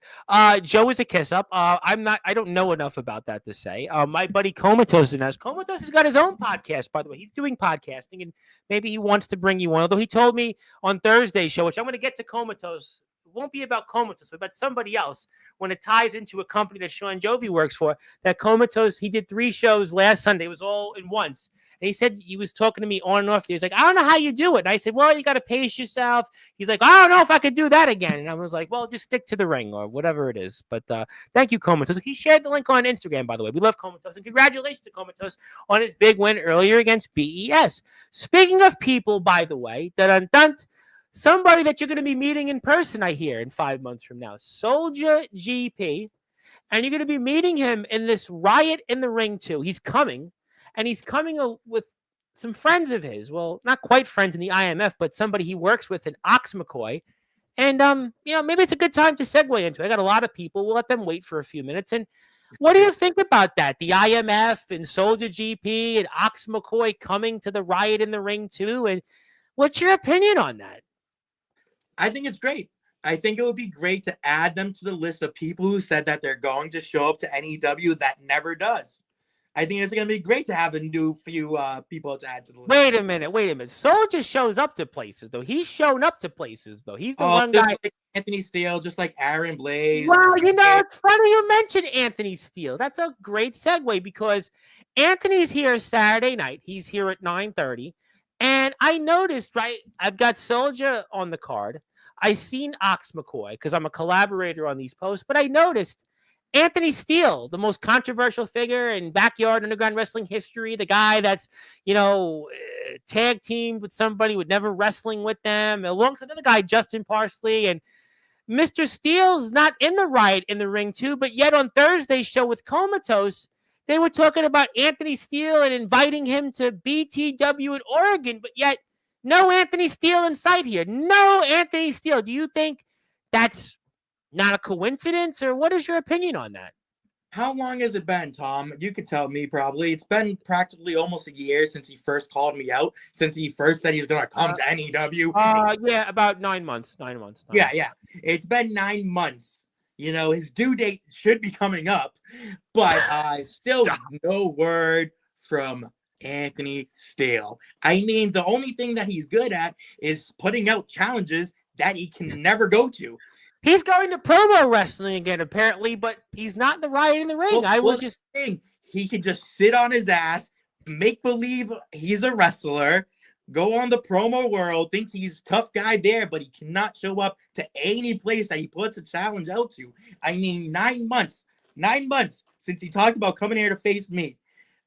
S1: Joe is a kiss up. I'm not. I don't know enough about that to say. My buddy Comatose has got his own podcast. By the way, he's doing podcasting, and maybe he wants to bring you one. Although he told me on Thursday's show, which I'm going to get to Comatose. It won't be about Comatose, but about somebody else. When it ties into a company that Sean Jovi works for, that Comatose, he did 3 shows last Sunday. It was all in once. And he said he was talking to me on and off. He was like, I don't know how you do it. And I said, well, you got to pace yourself. He's like, I don't know if I could do that again. And I was like, well, just stick to the ring or whatever it is. But thank you, Comatose. He shared the link on Instagram, by the way. We love Comatose. And congratulations to Comatose on his big win earlier against BES. Speaking of people, by the way, somebody that you're going to be meeting in person, I hear, in 5 months from now, Soldier GP. And you're going to be meeting him in this Riot in the Ring 2. He's coming. And he's coming with some friends of his. Well, not quite friends in the IMF, but somebody he works with in Ox McCoy. And, maybe it's a good time to segue into it. I got a lot of people. We'll let them wait for a few minutes. And what do you think about that? The IMF and Soldier GP and Ox McCoy coming to the Riot in the Ring 2. And what's your opinion on that?
S2: I think it's great. I think it would be great to add them to the list of people who said that they're going to show up to NEW that never does. I think it's going to be great to have a new few people to add to the list.
S1: Wait a minute. Soldier shows up to places, though. He's shown up to places, though. He's the one
S2: just
S1: guy.
S2: like Anthony Steele, just like Aaron Blaze.
S1: Well, it's funny you mentioned Anthony Steele. That's a great segue, because Anthony's here Saturday night. He's here at 9:30. And I noticed, right, I've got Soldier on the card. I seen Ox McCoy because I'm a collaborator on these posts, but I noticed Anthony Steele, the most controversial figure in backyard underground wrestling history, the guy that's, tag teamed with somebody with never wrestling with them, alongside another guy, Justin Parsley, and Mr. Steele's not in the Riot in the Ring 2, but yet on Thursday's show with Comatose, they were talking about Anthony Steele and inviting him to BTW in Oregon, but yet no Anthony Steele in sight here. No Anthony Steele. Do you think that's not a coincidence, or what is your opinion on that?
S2: How long has it been, Tom? You could tell me probably. It's been practically almost a year since he first called me out, since he first said he's going to come to NEW.
S1: Yeah, about 9 months. 9 months.
S2: Yeah. It's been 9 months. His due date should be coming up, but still no word from Anthony Steele. I mean, the only thing that he's good at is putting out challenges that he can never go to.
S1: He's going to promo wrestling again, apparently, but he's not in the Riot in the Ring.
S2: He can just sit on his ass, make believe he's a wrestler, go on the promo world, thinks he's a tough guy there, but he cannot show up to any place that he puts a challenge out to. I mean, 9 months since he talked about coming here to face me.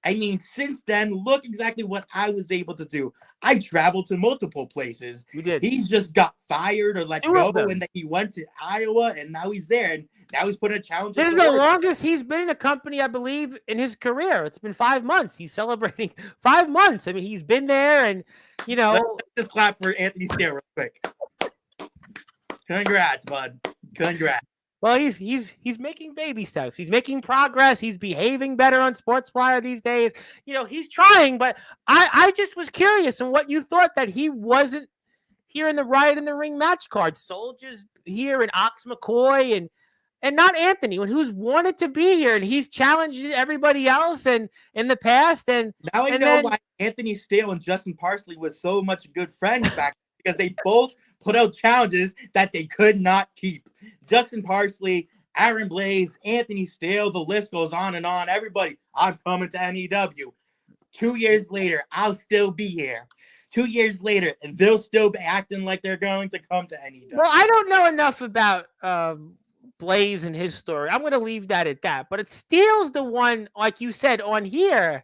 S2: I mean, since then, look exactly what I was able to do. I traveled to multiple places.
S1: You did.
S2: He's just got fired or let
S1: 2
S2: go,
S1: of them.
S2: and then he went to Iowa, and now he's there. And now he's putting a challenge
S1: This is
S2: into
S1: the
S2: Oregon.
S1: longest he's been in a company, I believe, in his career. It's been 5 months. He's celebrating 5 months. I mean, he's been there, and
S2: Let's just clap for Anthony Steele real quick. Congrats, bud. Congrats.
S1: Well, he's making baby steps. He's making progress. He's behaving better on Sportswire these days. He's trying, but I just was curious on what you thought that he wasn't here in the Riot in the Ring match card. Soldiers here and Ox McCoy and not Anthony, who's wanted to be here, and he's challenged everybody else and in the past. And
S2: now I know why Anthony Steele and Justin Parsley was so much good friends back then, because they both put out challenges that they could not keep. Justin Parsley, Aaron Blaze, Anthony Steele, the list goes on and on. Everybody, I'm coming to NEW. 2 years later, I'll still be here. 2 years later, and they'll still be acting like they're going to come to NEW.
S1: Well, I don't know enough about Blaze and his story. I'm going to leave that at that. But it Steele's the one, like you said on here,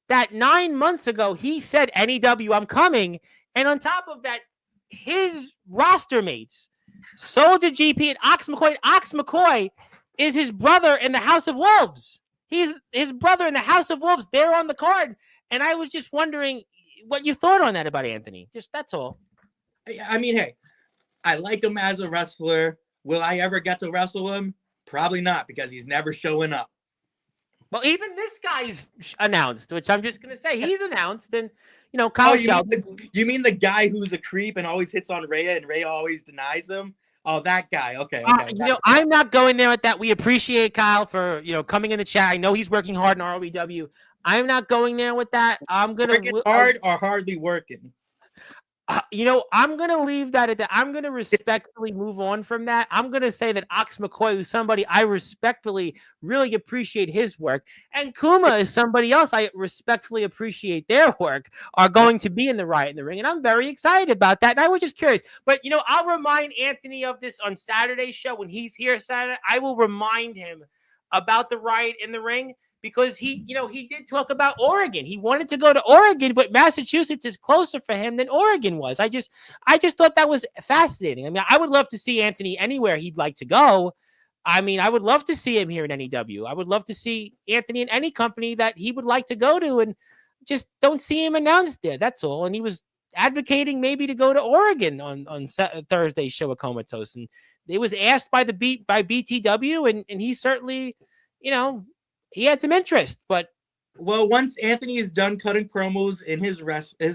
S1: that 9 months ago, he said, NEW, I'm coming. And on top of that, his roster mates, Soldier GP and Ox McCoy. Ox McCoy is his brother in the House of Wolves. He's his brother in the House of Wolves. They're on the card. And I was just wondering what you thought on that about Anthony. Just that's all.
S2: I mean, hey, I like him as a wrestler. Will I ever get to wrestle him? Probably not, because he's never showing up.
S1: Well, even this guy's announced, which I'm just going to say he's announced. And, Kyle
S2: you mean the guy who's a creep and always hits on Rhea and Rhea always denies him? Oh, that guy. Okay.
S1: I'm not going there with that. We appreciate Kyle for, coming in the chat. I know he's working hard in ROEW. I'm not going there with that. I'm going to
S2: working hard or hardly working.
S1: I'm going to leave that at that. I'm going to respectfully move on from that. I'm going to say that Ox McCoy is somebody I respectfully really appreciate his work. And Kuma is somebody else I respectfully appreciate their work, are going to be in the Riot in the Ring. And I'm very excited about that. And I was just curious. But, I'll remind Anthony of this on Saturday's show when he's here Saturday. I will remind him about the Riot in the Ring. Because he did talk about Oregon. He wanted to go to Oregon, but Massachusetts is closer for him than Oregon was. I just thought that was fascinating. I mean, I would love to see Anthony anywhere he'd like to go. I mean, I would love to see him here in NEW. I would love to see Anthony in any company that he would like to go to, and just don't see him announced there. That's all. And he was advocating maybe to go to Oregon on Thursday's show at Comatose, and it was asked by BTW, and he certainly, he had some interest, but
S2: once Anthony is done cutting promos in his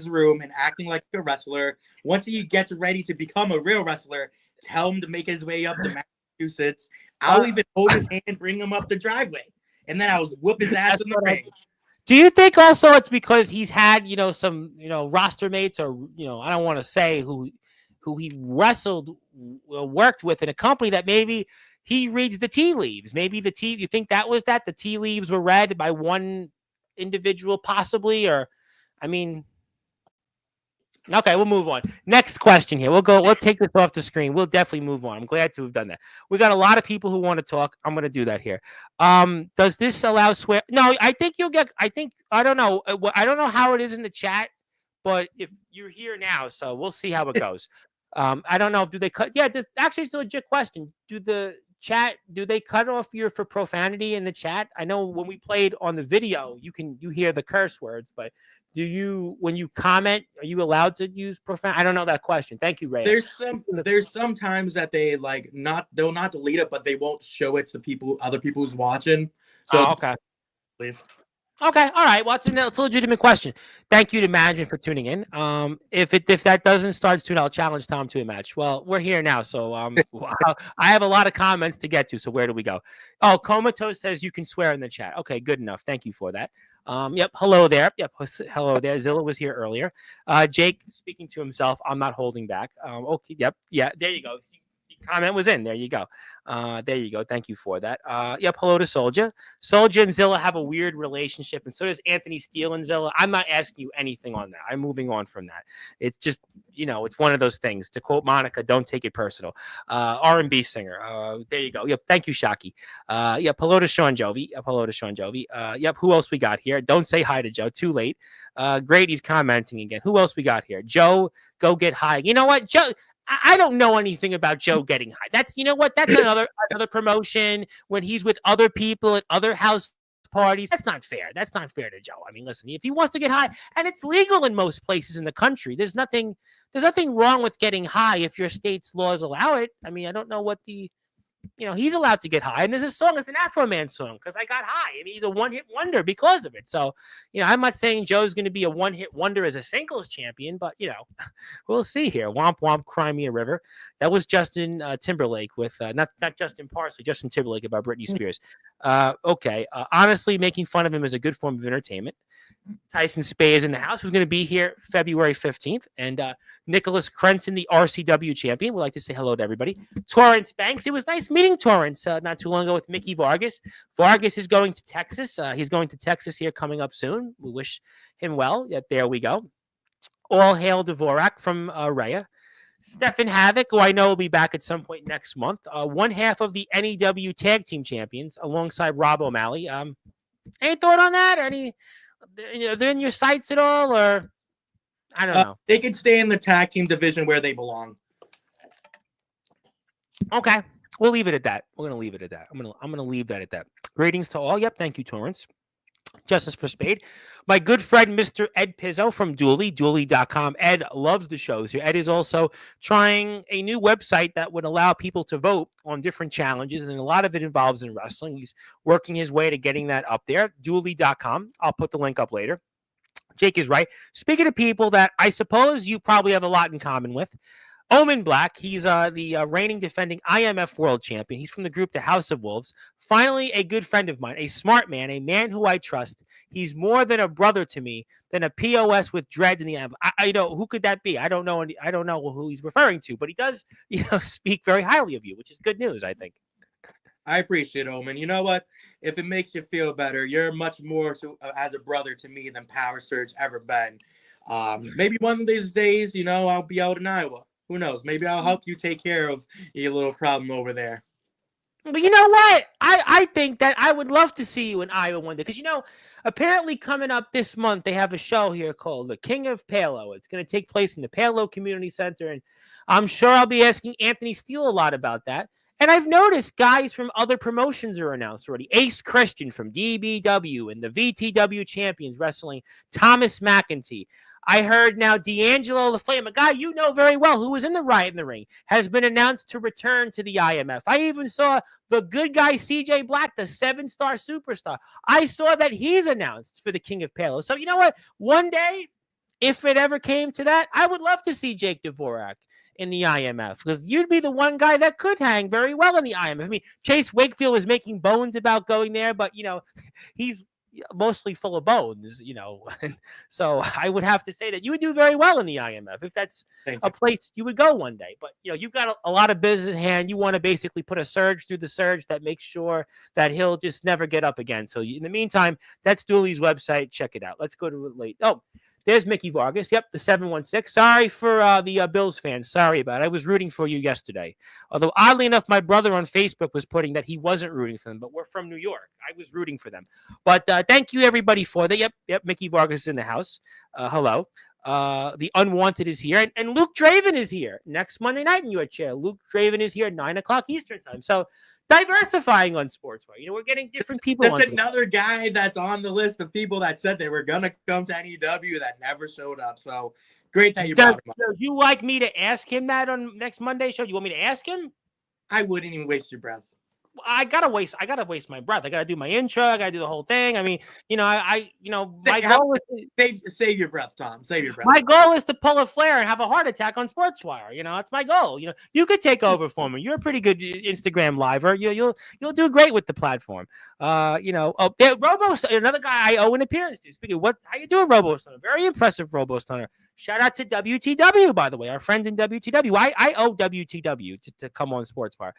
S2: room and acting like a wrestler, once he gets ready to become a real wrestler, tell him to make his way up to Massachusetts. I'll even hold his hand, bring him up the driveway, and then I'll whoop his ass in the ring.
S1: Do you think also it's because he's had some roster mates, or I don't want to say who he worked with in a company that maybe he reads the tea leaves. Maybe you think that was that? The tea leaves were read by one individual possibly, or, I mean, okay, we'll move on. Next question here. We'll take this off the screen. We'll definitely move on. I'm glad to have done that. We got a lot of people who want to talk. I'm going to do that here. Does this allow swear? No, I don't know. I don't know how it is in the chat, but if you're here now, so we'll see how it goes. I don't know. Do they cut? Yeah, actually, it's a legit question. Do they cut off for profanity in the chat? I know when we played on the video, you hear the curse words, but when you comment, are you allowed to use profanity? I don't know that question. Thank you, Ray.
S2: There's some times that they they'll not delete it, but they won't show it to other people who's watching. So
S1: okay. Okay, all right. Well, it's a legitimate question. Thank you to management for tuning in. If that doesn't start soon, I'll challenge Tom to a match. Well, we're here now, so I have a lot of comments to get to. So where do we go? Oh, Comatose says you can swear in the chat. Okay, good enough. Thank you for that. Yep. Hello there. Yep. Hello there. Zilla was here earlier. Jake speaking to himself. I'm not holding back. Okay. Yep. Yeah. There you go. You Comment was in. There you go. There you go. Thank you for that. Yep. Hello to Soldier. Soldier and Zilla have a weird relationship, and so does Anthony Steele and Zilla. I'm not asking you anything on that. I'm moving on from that. It's just, it's one of those things. To quote Monica, don't take it personal. R&B singer. There you go. Yep. Thank you, Shockey. Yep. Hello to Sean Jovi. Yep. Hello to Sean Jovi. Yep. Who else we got here? Don't say hi to Joe. Too late. Grady's commenting again. Who else we got here? Joe, go get high. You know what, Joe? I don't know anything about Joe getting high. That's, that's another promotion when he's with other people at other house parties. That's not fair. That's not fair to Joe. I mean, listen, if he wants to get high, and it's legal in most places in the country, there's nothing wrong with getting high if your state's laws allow it. I mean, I don't know what he's allowed to get high. And there's a song, it's an Afro Man song, because I got high. I mean, he's a one-hit wonder because of it. So, I'm not saying Joe's going to be a one-hit wonder as a singles champion, but, we'll see here. Womp Womp, Crimea River. That was Justin Timberlake with, not Justin Parsley, Justin Timberlake about Britney Spears. Okay. Honestly, making fun of him is a good form of entertainment. Tyson Spay is in the house. We're going to be here February 15th. And Nicholas Crenson, the RCW champion. We'd like to say hello to everybody. Torrance Banks. It was nice meeting Torrance not too long ago with Mickey Vargas. Vargas is going to Texas. He's going to Texas here coming up soon. We wish him well. Yeah, there we go. All hail Dvorak from Rhea. Stefan Havoc, who I know will be back at some point next month. One half of the NEW Tag Team Champions alongside Rob O'Malley. Any thought on that? Or any... they're in your sights at all, or I don't know.
S2: They could stay in the tag team division where they belong.
S1: Okay, we'll leave it at that. We're gonna leave it at that. I'm gonna leave that at that. Greetings to all. Yep, thank you, Torrance. Justice for Spade. My good friend, Mr. Ed Pizzo from Dooley, Dooley.com. Ed loves the shows here. Ed is also trying a new website that would allow people to vote on different challenges, and a lot of it involves in wrestling. He's working his way to getting that up there, Dooley.com. I'll put the link up later. Jake is right. Speaking of people that I suppose you probably have a lot in common with, Omen Black, he's the reigning defending IMF world champion. He's from the group The House of Wolves. Finally, a good friend of mine, a smart man, a man who I trust. He's more than a brother to me than a POS with dreads in the IMF. I know, who could that be? I don't know who he's referring to, but he does, speak very highly of you, which is good news, I think.
S2: I appreciate it, Omen. You know what? If it makes you feel better, you're much more as a brother to me than Power Surge ever been. Maybe one of these days, I'll be out in Iowa. Who knows? Maybe I'll help you take care of your little problem over there.
S1: But you know what? I think that I would love to see you in Iowa one day. Because, apparently coming up this month, they have a show here called The King of Palo. It's going to take place in the Palo Community Center. And I'm sure I'll be asking Anthony Steele a lot about that. And I've noticed guys from other promotions are announced already. Ace Christian from DBW and the VTW champions wrestling Thomas McEntee. I heard now D'Angelo the Flame, a guy you know very well who was in the Riot in the Ring, has been announced to return to the IMF. I even saw the good guy CJ Black, the 7-star superstar. I saw that he's announced for the King of Palo. So you know what? One day, if it ever came to that, I would love to see Jake Dvorak in the IMF, because you'd be the one guy that could hang very well in the IMF. I mean, Chase Wakefield was making bones about going there, but, he's mostly full of bones, so I would have to say that you would do very well in the IMF if that's a place you would go one day. But, you've got a lot of business in hand. You want to basically put a surge through the surge that makes sure that he'll just never get up again. So in the meantime, that's Dooley's website. Check it out. Let's go to it late. Oh, there's Mickey Vargas. Yep, the 716. Sorry for the Bills fans. Sorry about it. I was rooting for you yesterday. Although, oddly enough, my brother on Facebook was putting that he wasn't rooting for them, but we're from New York. I was rooting for them. But thank you, everybody, for that. Yep, Mickey Vargas is in the house. Hello. The Unwanted is here. And Luke Draven is here next Monday night in your chair. Luke Draven is here at 9 o'clock Eastern time. So, diversifying on Sportswire. We're getting different people.
S2: That's another guy that's on the list of people that said they were going to come to NEW that never showed up. So great that you brought him up.
S1: Would you like me to ask him that on next Monday's show? You want me to ask him?
S2: I wouldn't even waste your breath.
S1: I gotta waste my breath. I gotta do my intro. I gotta do the whole thing. I mean, my goal is
S2: Save your breath, Tom. Save your breath.
S1: my goal is to pull a flare and have a heart attack on Sportswire. That's my goal. You could take over for me. You're a pretty good Instagram liver. You'll do great with the platform. Robo, another guy I owe an appearance to. Speaking of how you doing, Robo Stunner? Very impressive, Robo Stunner. Shout out to WTW, by the way, our friends in WTW. I owe WTW to come on Sportswire.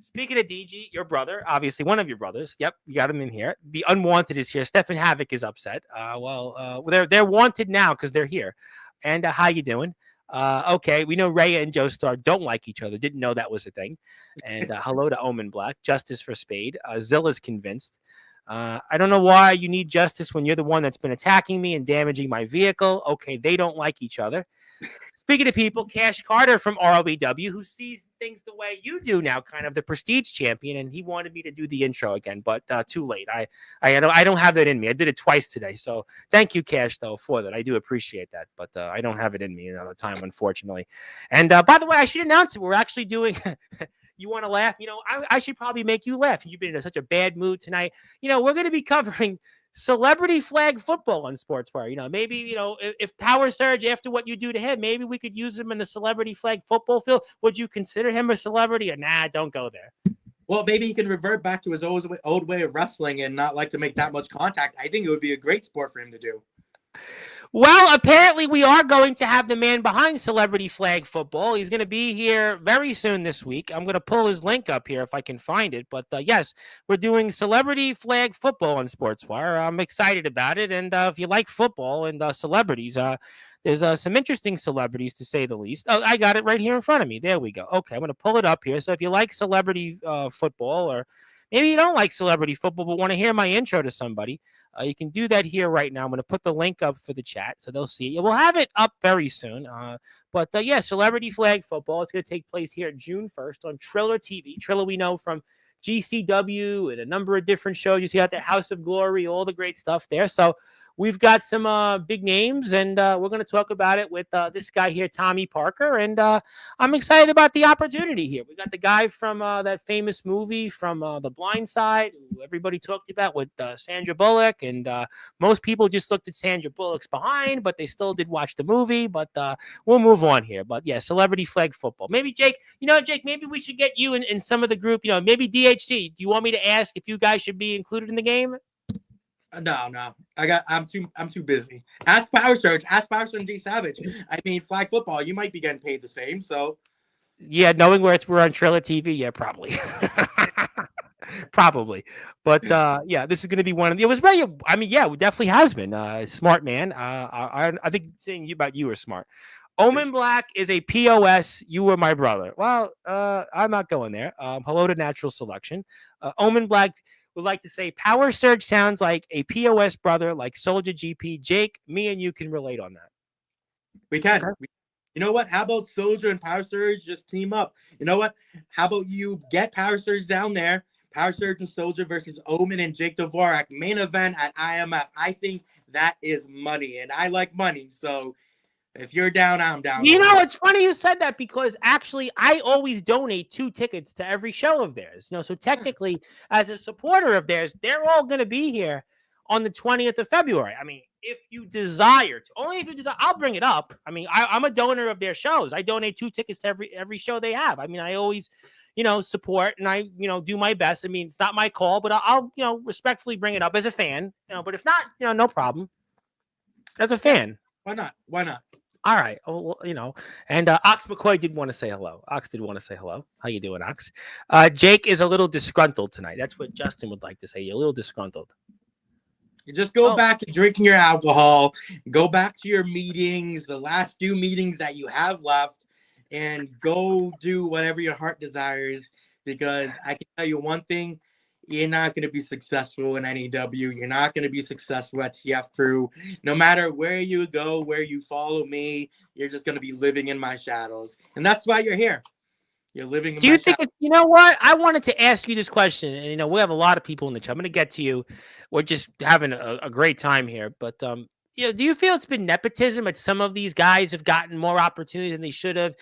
S1: Speaking of DG, your brother, obviously one of your brothers. Yep, you got him in here. The unwanted is here. Stefan Havoc is upset. They're wanted now because they're here. And how you doing? Okay, we know Rhea and Joe Star don't like each other. Didn't know that was a thing. And hello to Omen Black. Justice for Spade. Zilla's convinced. I don't know why you need justice when you're the one that's been attacking me and damaging my vehicle. Okay, they don't like each other. Speaking of people, Cash Carter from RLBW, who sees things the way you do now, kind of the prestige champion, and he wanted me to do the intro again, but too late. I don't have that in me. I did it twice today, so thank you, Cash, though, for that. I do appreciate that, but I don't have it in me another time, unfortunately. And by the way, I should announce it. We're actually doing. You want to laugh? I should probably make you laugh. You've been in such a bad mood tonight. We're going to be covering celebrity flag football on Sportswire. Maybe, if Power Surge, after what you do to him, maybe we could use him in the celebrity flag football field. Would you consider him a celebrity or nah, don't go there?
S2: Well, maybe he can revert back to his old way of wrestling and not like to make that much contact. I think it would be a great sport for him to do.
S1: Well, apparently we are going to have the man behind celebrity flag football. He's going to be here very soon this week. I'm going to pull his link up here if I can find it. But yes, we're doing celebrity flag football on Sportswire. I'm excited about it. And if you like football and celebrities, there's some interesting celebrities, to say the least. Oh, I got it right here in front of me. There we go. Okay, I'm going to pull it up here. So if you like celebrity football, or maybe you don't like celebrity football but want to hear my intro to somebody, you can do that here right now. I'm going to put the link up for the chat so they'll see it. We'll have it up very soon. But celebrity flag football. It's going to take place here June 1st on Triller TV. Triller we know from GCW and a number of different shows. You see out there, House of Glory, all the great stuff there. So we've got some big names, and we're going to talk about it with this guy here, Tommy Parker. And I'm excited about the opportunity here. We got the guy from that famous movie from The Blind Side, who everybody talked about, with Sandra Bullock. And most people just looked at Sandra Bullock's behind, but they still did watch the movie. But we'll move on here. But yeah, celebrity flag football. Maybe Jake, maybe we should get you in some of the group. Maybe DHC. Do you want me to ask if you guys should be included in the game?
S2: No. I'm too busy. Ask Power Surge and G Savage. I mean, flag football, you might be getting paid the same, so.
S1: Yeah, knowing we're on Trailer TV, yeah, probably. Probably. But this is going to be one of the, it was very, I mean, yeah, it definitely has been. Smart man. I think saying about you are smart. Omen Black is a POS. You were my brother. Well, I'm not going there. Hello to Natural Selection. Omen Black would like to say Power Surge sounds like a POS brother, like Soldier GP. Jake, me and you can relate on that.
S2: We can. Okay. You know what? How about Soldier and Power Surge just team up? You know what? How about you get Power Surge down there? Power Surge and Soldier versus Omen and Jake Dvorak. Main event at IMF. I think that is money, and I like money. So if you're down, I'm down.
S1: It's funny you said that, because actually I always donate 2 tickets to every show of theirs. So technically, as a supporter of theirs, they're all going to be here on the 20th of February. I mean, if you desire to, only if you desire, I'll bring it up. I mean, I'm a donor of their shows. I donate 2 tickets to every show they have. I mean, I always, support, and I, do my best. I mean, it's not my call, but I'll respectfully bring it up as a fan. But if not, no problem. As a fan.
S2: Why not?
S1: All right. Oh, well, and Ox McCoy did want to say hello. Ox did want to say hello. How you doing, Ox? Jake is a little disgruntled tonight. That's what Justin would like to say. You're a little disgruntled.
S2: You just go back to drinking your alcohol. Go back to your meetings, the last few meetings that you have left, and go do whatever your heart desires. Because I can tell you one thing. You're not going to be successful in NEW. You're not going to be successful at TF Crew. No matter where you go, where you follow me, you're just going to be living in my shadows. And that's why you're here. You're living in my shadows. Do you think,
S1: you know what? I wanted to ask you this question. And, we have a lot of people in the chat. I'm going to get to you. We're just having a great time here. But do you feel it's been nepotism that some of these guys have gotten more opportunities than they should have?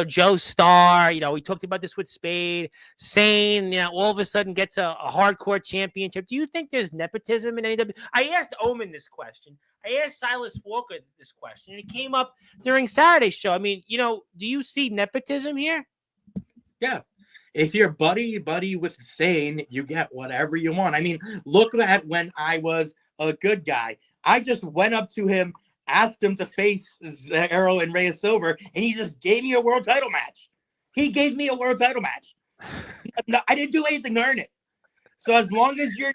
S1: Joe Starr, we talked about this with Spade, Sane, all of a sudden gets a hardcore championship. Do you think there's nepotism in AEW? I asked Omen this question. I asked Silas Walker this question, and it came up during Saturday's show. I mean, do you see nepotism here?
S2: Yeah. If you're buddy with Sane, you get whatever you want. I mean, look at when I was a good guy. I just went up to him, asked him to face Zero and Rey Silver, and he just gave me a world title match. He gave me a world title match. No, I didn't do anything to earn it. So as long as you're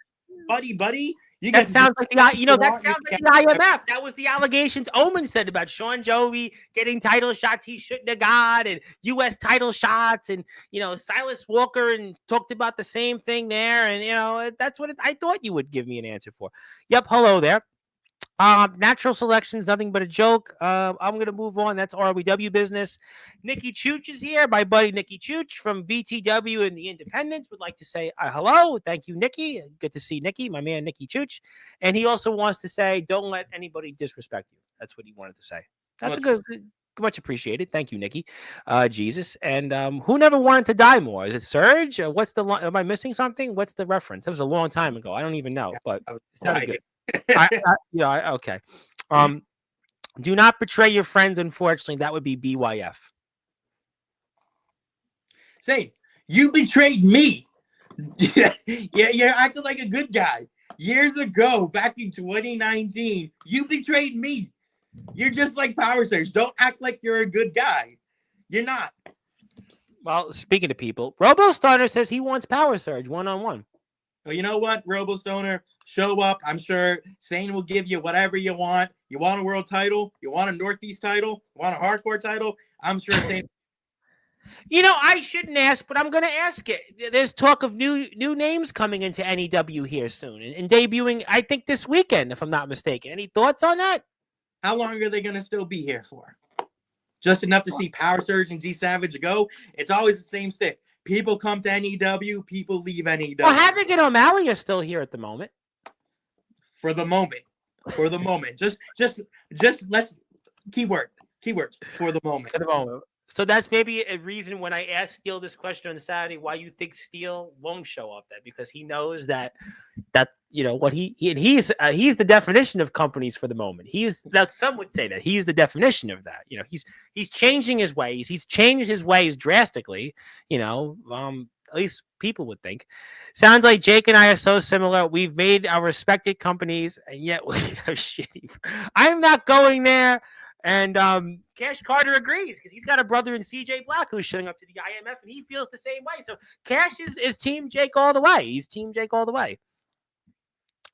S2: buddy, you
S1: that
S2: get
S1: sounds like that sounds like the IMF. That was the allegations Omen said about Sean Jovi getting title shots he shouldn't have got, and U.S. title shots, and Silas Walker, and talked about the same thing there, and that's what I thought you would give me an answer for. Yep, hello there. Natural selection is nothing but a joke. I'm going to move on. That's RWW business. Nikki Chooch is here. My buddy Nikki Chooch from VTW and the Independents would like to say hello. Thank you, Nikki. Good to see Nikki, my man Nikki Chooch. And he also wants to say, don't let anybody disrespect you. That's what he wanted to say. That's much appreciated. Thank you, Nikki. Jesus. And who never wanted to die more? Is it Surge? Am I missing something? What's the reference? That was a long time ago. I don't even know, but it sounded good. Okay. Do not betray your friends. Unfortunately, that would be BYF.
S2: Say, you betrayed me. You're acting like a good guy. Years ago, back in 2019, you betrayed me. You're just like Power Surge. Don't act like you're a good guy. You're not.
S1: Well, speaking of people, Robo Starter says he wants Power Surge one-on-one.
S2: Well, you know what, Robo Stoner, show up. I'm sure Sane will give you whatever you want. You want a world title? You want a Northeast title? You want a hardcore title? I'm sure Sane.
S1: I shouldn't ask, but I'm going to ask it. There's talk of new names coming into NEW here soon and debuting, I think, this weekend, if I'm not mistaken. Any thoughts on that?
S2: How long are they going to still be here for? Just enough to see Power Surge and G Savage go? It's always the same stick. People come to NEW, people leave NEW.
S1: Well, Havoc and O'Malley are still here at the moment.
S2: For the moment. Just let's keyword for the moment.
S1: For the moment. So that's maybe a reason when I asked Steele this question on Saturday, why you think Steele won't show up there, because he knows that what he's the definition of companies for the moment. Some would say that he's the definition of that. He's changing his ways. He's changed his ways drastically. At least people would think. Sounds like Jake and I are so similar. We've made our respected companies, and yet we are shitty. I'm not going there. And Cash Carter agrees because he's got a brother in CJ Black who's showing up to the IMF, and he feels the same way. So Cash is Team Jake all the way. He's Team Jake all the way.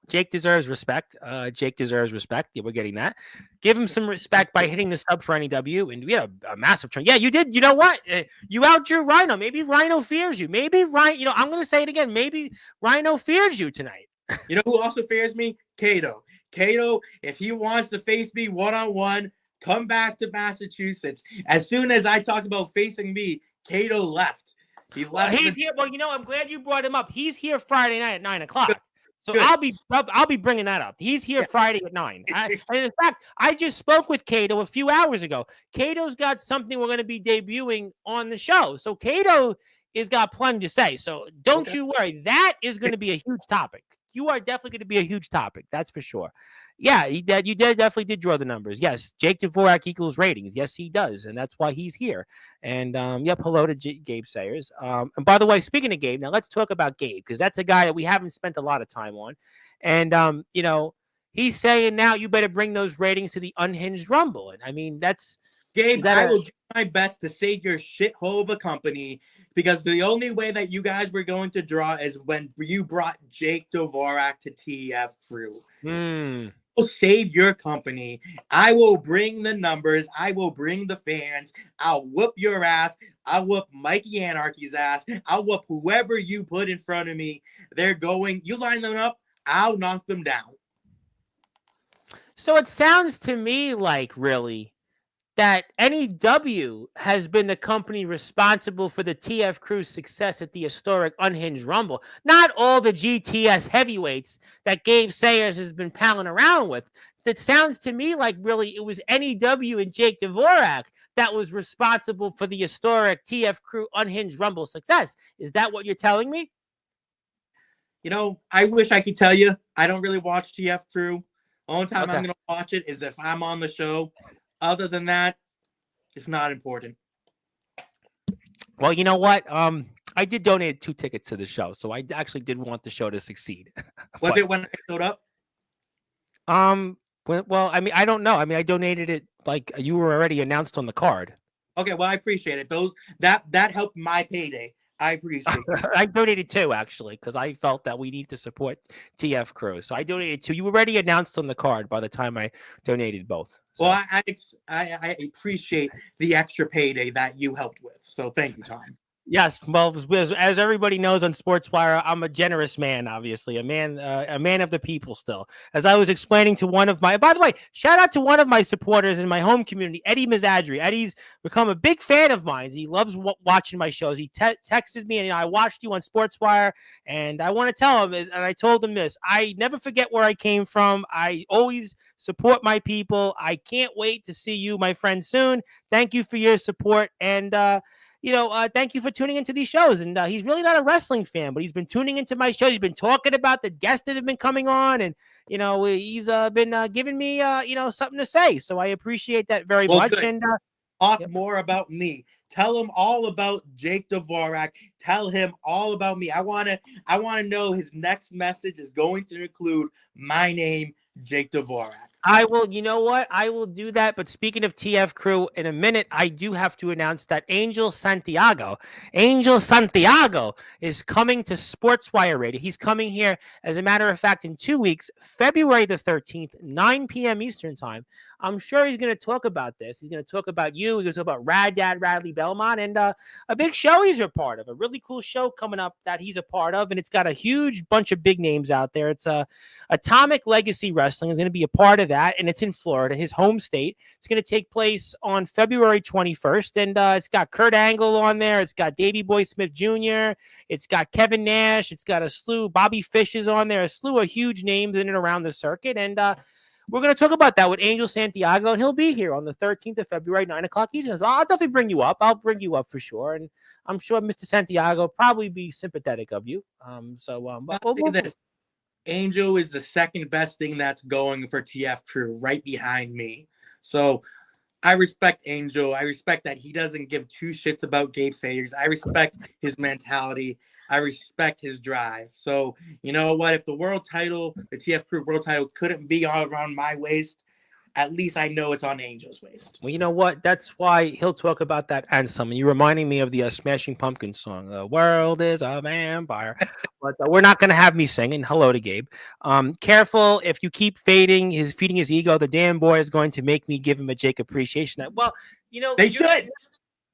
S1: Jake deserves respect. Jake deserves respect. Yeah, we're getting that. Give him some respect by hitting the sub for NEW, and we had a massive turn. Yeah, you did. You know what? You outdrew Rhino. Maybe Rhino fears you. Maybe Rhino. I'm going to say it again. Maybe Rhino fears you tonight.
S2: You know who also fears me? Kato. Kato, if he wants to face me one-on-one, come back to Massachusetts. As soon as I talked about facing me, Kato left. He left.
S1: He's here. Well, I'm glad you brought him up. He's here Friday night at 9:00. So I'll be bringing that up. He's here Friday at 9. And in fact, I just spoke with Kato a few hours ago. Kato's got something we're going to be debuting on the show. So Kato has got plenty to say. So don't you worry. That is going to be a huge topic. You are definitely going to be a huge topic. That's for sure. Yeah, you definitely did draw the numbers. Yes, Jake Dvorak equals ratings. Yes, he does. And that's why he's here. And, hello to Gabe Sayers. And by the way, speaking of Gabe, now let's talk about Gabe, because that's a guy that we haven't spent a lot of time on. And, he's saying now you better bring those ratings to the Unhinged Rumble. And, I mean, that's...
S2: Gabe, I will do my best to save your shithole of a company, because the only way that you guys were going to draw is when you brought Jake Dvorak to TF Crew. I'll save your company. I will bring the numbers. I will bring the fans. I'll whoop your ass. I'll whoop Mikey Anarchy's ass. I'll whoop whoever you put in front of me. You line them up, I'll knock them down.
S1: So it sounds to me like, really, that NEW has been the company responsible for the TF Crew's success at the historic Unhinged Rumble. Not all the GTS heavyweights that Gabe Sayers has been palling around with. That sounds to me like really it was NEW and Jake Dvorak that was responsible for the historic TF Crew Unhinged Rumble success. Is that what you're telling me?
S2: I wish I could tell you. I don't really watch TF Crew. The only time
S1: Okay.
S2: I'm going to watch it is if I'm on the show. Other than that, it's not important.
S1: Well, you know what? I did donate 2 tickets to the show, so I actually did want the show to succeed.
S2: Was it when I showed up?
S1: Well, I mean, I don't know. I mean, I donated it like you were already announced on the card.
S2: Okay, well, I appreciate it. That helped my payday. I appreciate it.
S1: I donated 2 actually because I felt that we need to support TF Crew. So I donated 2. You were already announced on the card by the time I donated both. So.
S2: Well, I appreciate the extra payday that you helped with. So thank you, Tom.
S1: Yes, well, as everybody knows on Sportswire, I'm a generous man. Obviously, a man of the people. Still, as I was explaining to one of my, by the way, shout out to one of my supporters in my home community, Eddie Mizzadri. Eddie's become a big fan of mine. He loves watching my shows. He texted me, and I watched you on Sportswire, and I want to tell him, and I told him this: I never forget where I came from. I always support my people. I can't wait to see you, my friend, soon. Thank you for your support, and thank you for tuning into these shows. And he's really not a wrestling fan, but he's been tuning into my shows. He's been talking about the guests that have been coming on, and he's been giving me something to say. So I appreciate that very much.
S2: Good.
S1: And
S2: talk more about me. Tell him all about Jake Dvorak. Tell him all about me. I wanna know his next message is going to include my name, Jake Dvorak.
S1: I will, you know what? I will do that. But speaking of TF Crew, in a minute, I do have to announce that Angel Santiago is coming to Sportswire Radio. He's coming here, as a matter of fact, in 2 weeks, February the 13th, 9 p.m. Eastern time. I'm sure he's going to talk about this. He's going to talk about you. He's going to talk about Rad Dad Radley Belmont and a big show he's a part of, a really cool show coming up that he's a part of. And it's got a huge bunch of big names out there. It's Atomic Legacy Wrestling is going to be a part of that. And it's in Florida, his home state. It's going to take place on February 21st. And it's got Kurt Angle on there. It's got Davey Boy Smith Jr. It's got Kevin Nash. It's got a slew. Bobby Fish is on there. A slew of huge names in and around the circuit. And we're going to talk about that with Angel Santiago, and he'll be here on the 13th of February, 9 o'clock Eastern. So I'll definitely bring you up. I'll bring you up for sure. And I'm sure Mr. Santiago will probably be sympathetic of you.
S2: Look at this. Angel is the second best thing that's going for TF Crew right behind me. So I respect Angel. I respect that he doesn't give 2 shits about Gabe Sayers. I respect his mentality. I respect his drive. So, you know what? If the world title, the TF Crew world title, couldn't be all around my waist, at least I know it's on Angel's waist.
S1: Well, you know what? That's why he'll talk about that and some. And you're reminding me of the Smashing Pumpkins song, "The World is a Vampire." But we're not going to have me singing. Hello to Gabe. Careful, if you keep feeding his ego, the damn boy is going to make me give him a Jake appreciation. Well,
S2: they should.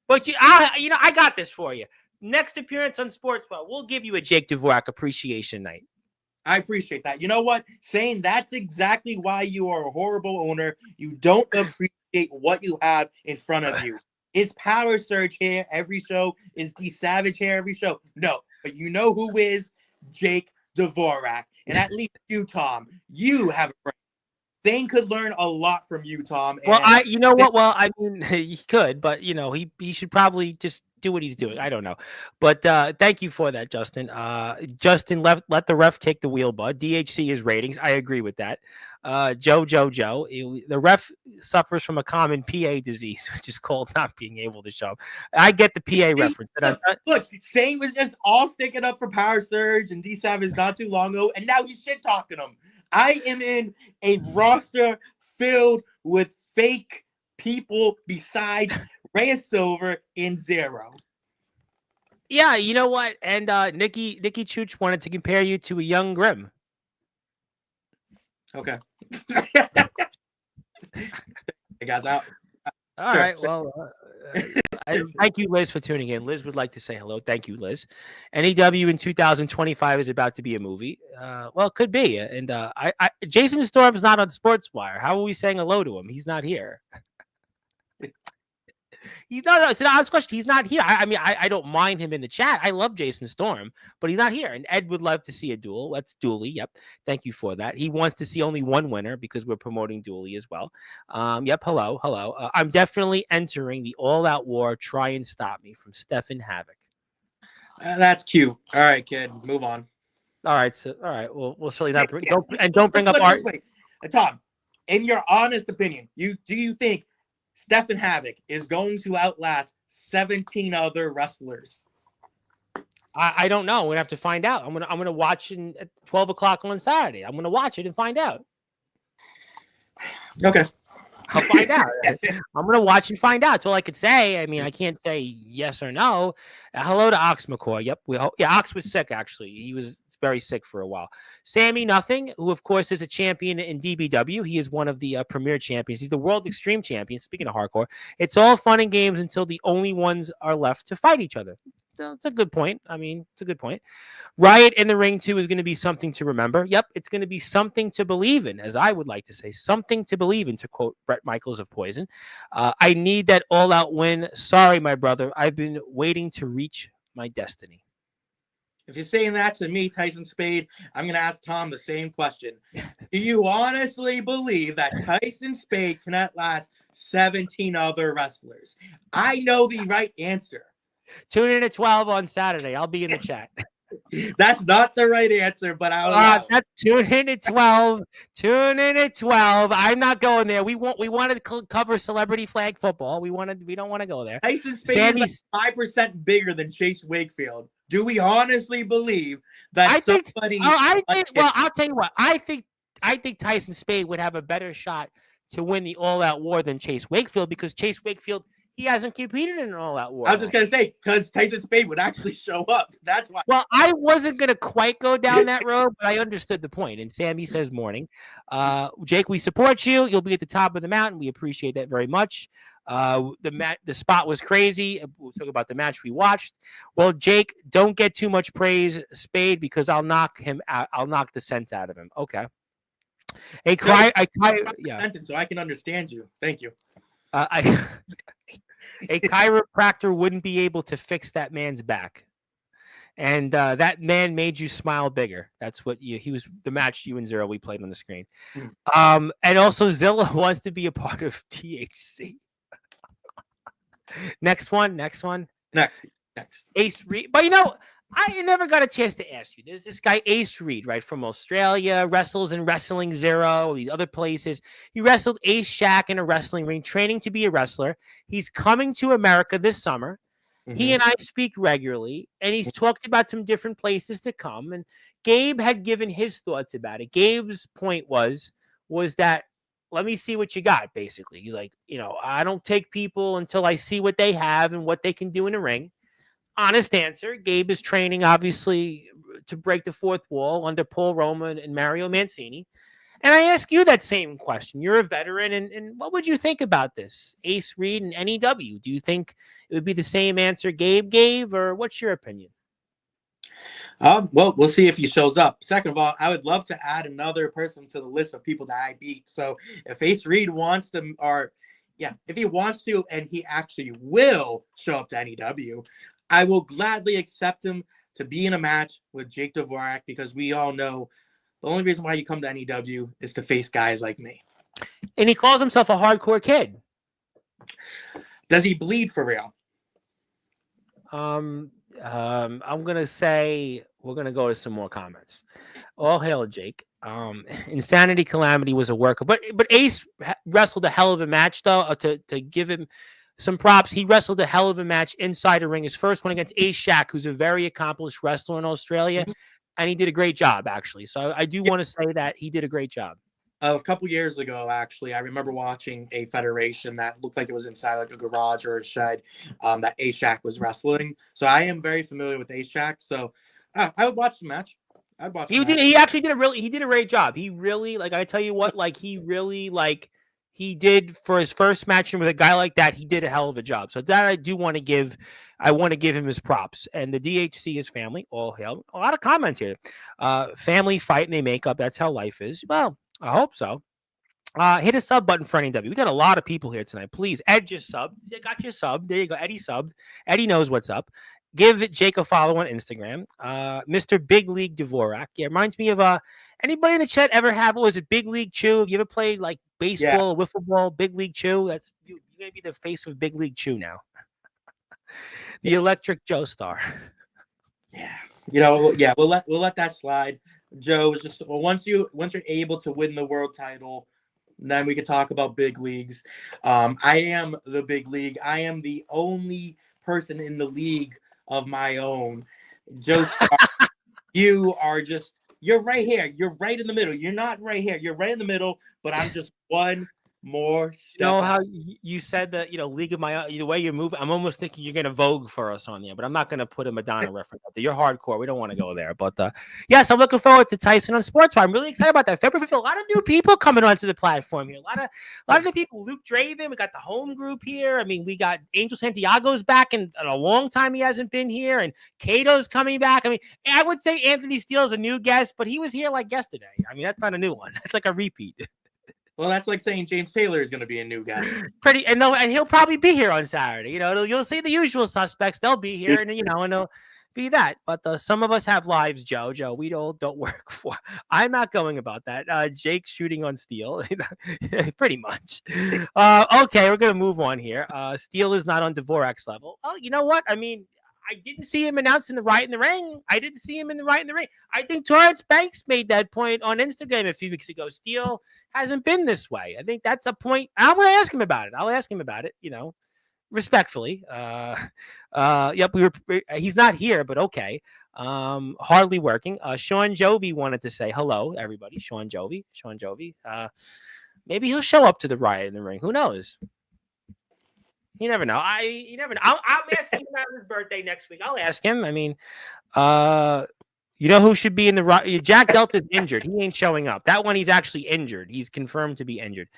S1: But I got this for you. Next appearance on Sportswire, we'll give you a Jake Dvorak appreciation night.
S2: I appreciate that. You know what? Saying that's exactly why you are a horrible owner. You don't appreciate what you have in front of you. Is Power Surge here every show? Is D Savage here every show? No. But you know who is? Jake Dvorak. And at least you, Tom, you have a friend. Thane could learn a lot from you, Tom.
S1: Well, I mean, he could, but he should probably just do what he's doing. I don't know, but thank you for that, Justin. Justin, let the ref take the wheel, bud. DHC is ratings. I agree with that. Joe. The ref suffers from a common PA disease, which is called not being able to show. I get the PA reference.
S2: Look, Sane was just all sticking up for Power Surge and D Savage not too long ago, and now he's shit talking him. I am in a roster filled with fake people besides Rhea Silver and Zero.
S1: Yeah, you know what? And Nikki Chooch wanted to compare you to a young Grimm.
S2: Okay. Hey guys, out.
S1: All right. Well, thank you, Liz, for tuning in. Liz would like to say hello. Thank you, Liz. NEW in 2025 is about to be a movie. Well, it could be. And Jason Storm is not on Sportswire. How are we saying hello to him? He's not here. No. It's an honest question. He's not here. I mean, I don't mind him in the chat. I love Jason Storm, but he's not here. And Ed would love to see a duel. Let's dually. Yep. Thank you for that. He wants to see only one winner because we're promoting dually as well. Yep. Hello. I'm definitely entering the all-out war. Try and stop me from Stefan Havoc.
S2: That's cute. All right, kid. Move on.
S1: All right. So, all right. Well, we'll certainly not bring. Don't bring up
S2: art. Tom, in your honest opinion, do you think Stefan Havoc is going to outlast 17 other wrestlers?
S1: I don't know. We're gonna have to find out. I'm gonna watch it at 12 o'clock on Saturday. I'm gonna watch it and find out.
S2: Okay.
S1: I'll find out. I'm gonna watch and find out. That's all I could say. I mean, I can't say yes or no. Hello to Ox McCoy. Yep. Ox was sick actually. He was very sick for a while. Sammy Nothing, who of course is a champion in DBW. He is one of the premier champions. He's the World Extreme Champion. Speaking of hardcore, it's all fun and games until the only ones are left to fight each other. It's a good point. I mean, it's a good point. Riot in the Ring 2 is going to be something to remember. Yep, it's going to be something to believe in, as I would like to say. Something to believe in, to quote Bret Michaels of Poison. I need that all-out win. Sorry, my brother. I've been waiting to reach my destiny.
S2: If you're saying that to me, Tyson Spade, I'm going to ask Tom the same question. Do you honestly believe that Tyson Spade cannot last 17 other wrestlers? I know the right answer.
S1: Tune in at 12 on Saturday. I'll be in the chat.
S2: That's not the right answer, but I'll
S1: tune in at 12. Tune in at 12. I'm not going there. We wanted to cover celebrity flag football. We don't want to go there.
S2: Tyson Spade is like 5% bigger than Chase Wakefield. Do we honestly believe that I'll tell
S1: you what. I think Tyson Spade would have a better shot to win the all-out war than Chase Wakefield, because Chase Wakefield, he hasn't competed in an all-out war.
S2: I was just going to say, because Tyson Spade would actually show up. That's why.
S1: Well, I wasn't going to quite go down that road, but I understood the point. And Sammy says morning. Jake, we support you. You'll be at the top of the mountain. We appreciate that very much. The spot was crazy. We'll talk about the match we watched. Well, Jake, don't get too much praise, Spade, because I'll knock him out. I'll knock the sense out of him. Okay.
S2: So I can understand you. Thank you.
S1: A chiropractor wouldn't be able to fix that man's back. And that man made you smile bigger. That's what he was the match you and Zero we played on the screen. And also Zilla wants to be a part of THC. Next one. Ace Reed. But I never got a chance to ask you. There's this guy, Ace Reed, right, from Australia, wrestles in Wrestling Zero, these other places. He wrestled Ace Shack in a wrestling ring, training to be a wrestler. He's coming to America this summer. Mm-hmm. He and I speak regularly, and he's talked about some different places to come. And Gabe had given his thoughts about it. Gabe's point was that, let me see what you got, basically. He's like, I don't take people until I see what they have and what they can do in a ring. Honest answer. Gabe is training, obviously, to break the fourth wall under Paul Roma and Mario Mancini. And I ask you that same question. You're a veteran, and what would you think about this? Ace Reed and NEW. Do you think it would be the same answer Gabe gave, or what's your opinion?
S2: Well, we'll see if he shows up. Second of all, I would love to add another person to the list of people that I beat. So if Ace Reed wants to, if he wants to, and he actually will show up to NEW, I will gladly accept him to be in a match with Jake Dvorak, because we all know the only reason why you come to NEW is to face guys like me.
S1: And he calls himself a hardcore kid.
S2: Does he bleed for real?
S1: I'm going to say we're going to go to some more comments. All hail Jake. Insanity Calamity was a worker. But Ace wrestled a hell of a match, though, to give him some props. He wrestled a hell of a match inside a ring. His first one against Ace Shack, who's a very accomplished wrestler in Australia. And he did a great job, actually. So I do want to say that he did a great job.
S2: A couple years ago, actually, I remember watching a federation that looked like it was inside like a garage or a shed that Ace Shack was wrestling. So I am very familiar with Ace Shack. So I would watch the match. I'd watch.
S1: He actually did a great job. He really, I tell you what, he did for his first match with a guy like that. He did a hell of a job. So that I do want to give. I want to give him his props. And the DHC is family. All hail. A lot of comments here. Family fight and they make up. That's how life is. Well, I hope so. hit a sub button for NEW. We got a lot of people here tonight. Please, Ed just subbed. You got your sub. There you go. Eddie subbed. Eddie knows what's up. Give Jake a follow on Instagram. Mr. Big League Dvorak. Yeah, reminds me of anybody in the chat ever have, what was it, Big League Chew? Have you ever played like baseball, wiffle ball, Big League Chew? That's you're gonna be the face of Big League Chew now. The Electric Joe Star.
S2: Yeah. We'll let that slide. Joe is just once you're able to win the world title, then we can talk about big leagues. I am the big league. I am the only person in the league of my own. Joe Star, you're right here. You're right in the middle. You're not right here. You're right in the middle, but I'm just one more step.
S1: You know how you said that, League of My Own, the way you're moving, I'm almost thinking you're going to Vogue for us on there, but I'm not going to put a Madonna reference out there. You're hardcore. We don't want to go there. But yes, I'm looking forward to Tyson on Sportswire. I'm really excited about that. February 5th, a lot of new people coming onto the platform here. A lot of new people. Luke Draven, we got the home group here. I mean, we got Angel Santiago's back in a long time he hasn't been here, and Cato's coming back. I mean, I would say Anthony Steele is a new guest, but he was here like yesterday. I mean, that's not a new one. That's like a repeat.
S2: Well, that's like saying James Taylor is going to be a new guest.
S1: And he'll probably be here on Saturday. You'll see the usual suspects. They'll be here, and they'll be that. But some of us have lives, Joe. We all don't work for. I'm not going about that. Jake's shooting on Steele, pretty much. Okay, we're gonna move on here. Steele is not on Dvorak's level. Oh, you know what? I mean, I didn't see him announcing the Right in the Ring. I didn't see him in the Right in the Ring. I think Torrance Banks made that point on Instagram a few weeks ago. Steele hasn't been this way. I think that's a point. I'm going to ask him about it. I'll ask him about it, respectfully. Yep, he's not here, but okay. Hardly working. Sean Jovi wanted to say hello, everybody. Sean Jovi. Maybe he'll show up to the Riot in the Ring. Who knows? You never know. You never know. I'm asking him about his birthday next week. I'll ask him. I mean, who should be in the Jack Delta's injured. He ain't showing up. That one, he's actually injured. He's confirmed to be injured.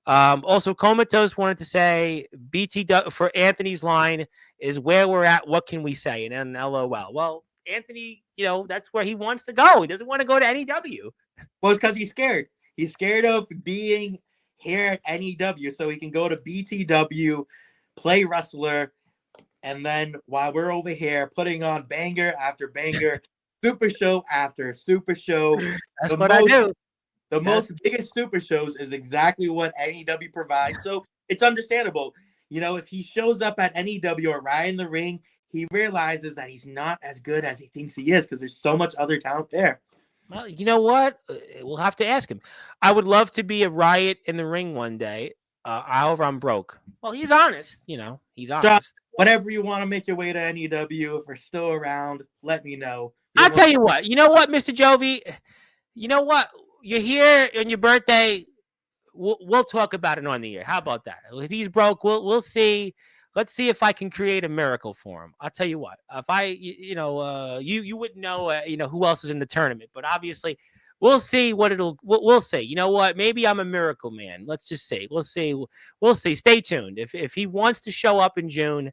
S1: Also, Comatose wanted to say BT for Anthony's line is where we're at. What can we say? And then LOL. Well, Anthony, that's where he wants to go. He doesn't want to go to NEW.
S2: Well, it's because he's scared. He's scared of being here at NEW, so he can go to BTW. Play wrestler, and then while we're over here putting on banger after banger, super show after super show,
S1: that's what I do.
S2: The most biggest super shows is exactly what NEW provides, so it's understandable. If he shows up at NEW or Riot in the Ring, he realizes that he's not as good as he thinks he is because there's so much other talent there.
S1: Well, you know what? We'll have to ask him. I would love to be a Riot in the Ring one day. However, I'm broke. Well, he's honest. He's honest.
S2: Josh, whenever you want to make your way to NEW, if we're still around, let me know.
S1: I'll tell you what. You know what, Mr. Jovi? You know what? You're here on your birthday. We'll talk about it on the air. How about that? If he's broke, we'll see. Let's see if I can create a miracle for him. I'll tell you what. If I, you wouldn't know, who else is in the tournament, but obviously. We'll see what we'll see. You know what? Maybe I'm a miracle man. Let's just see. We'll see. We'll see. Stay tuned. If he wants to show up in June,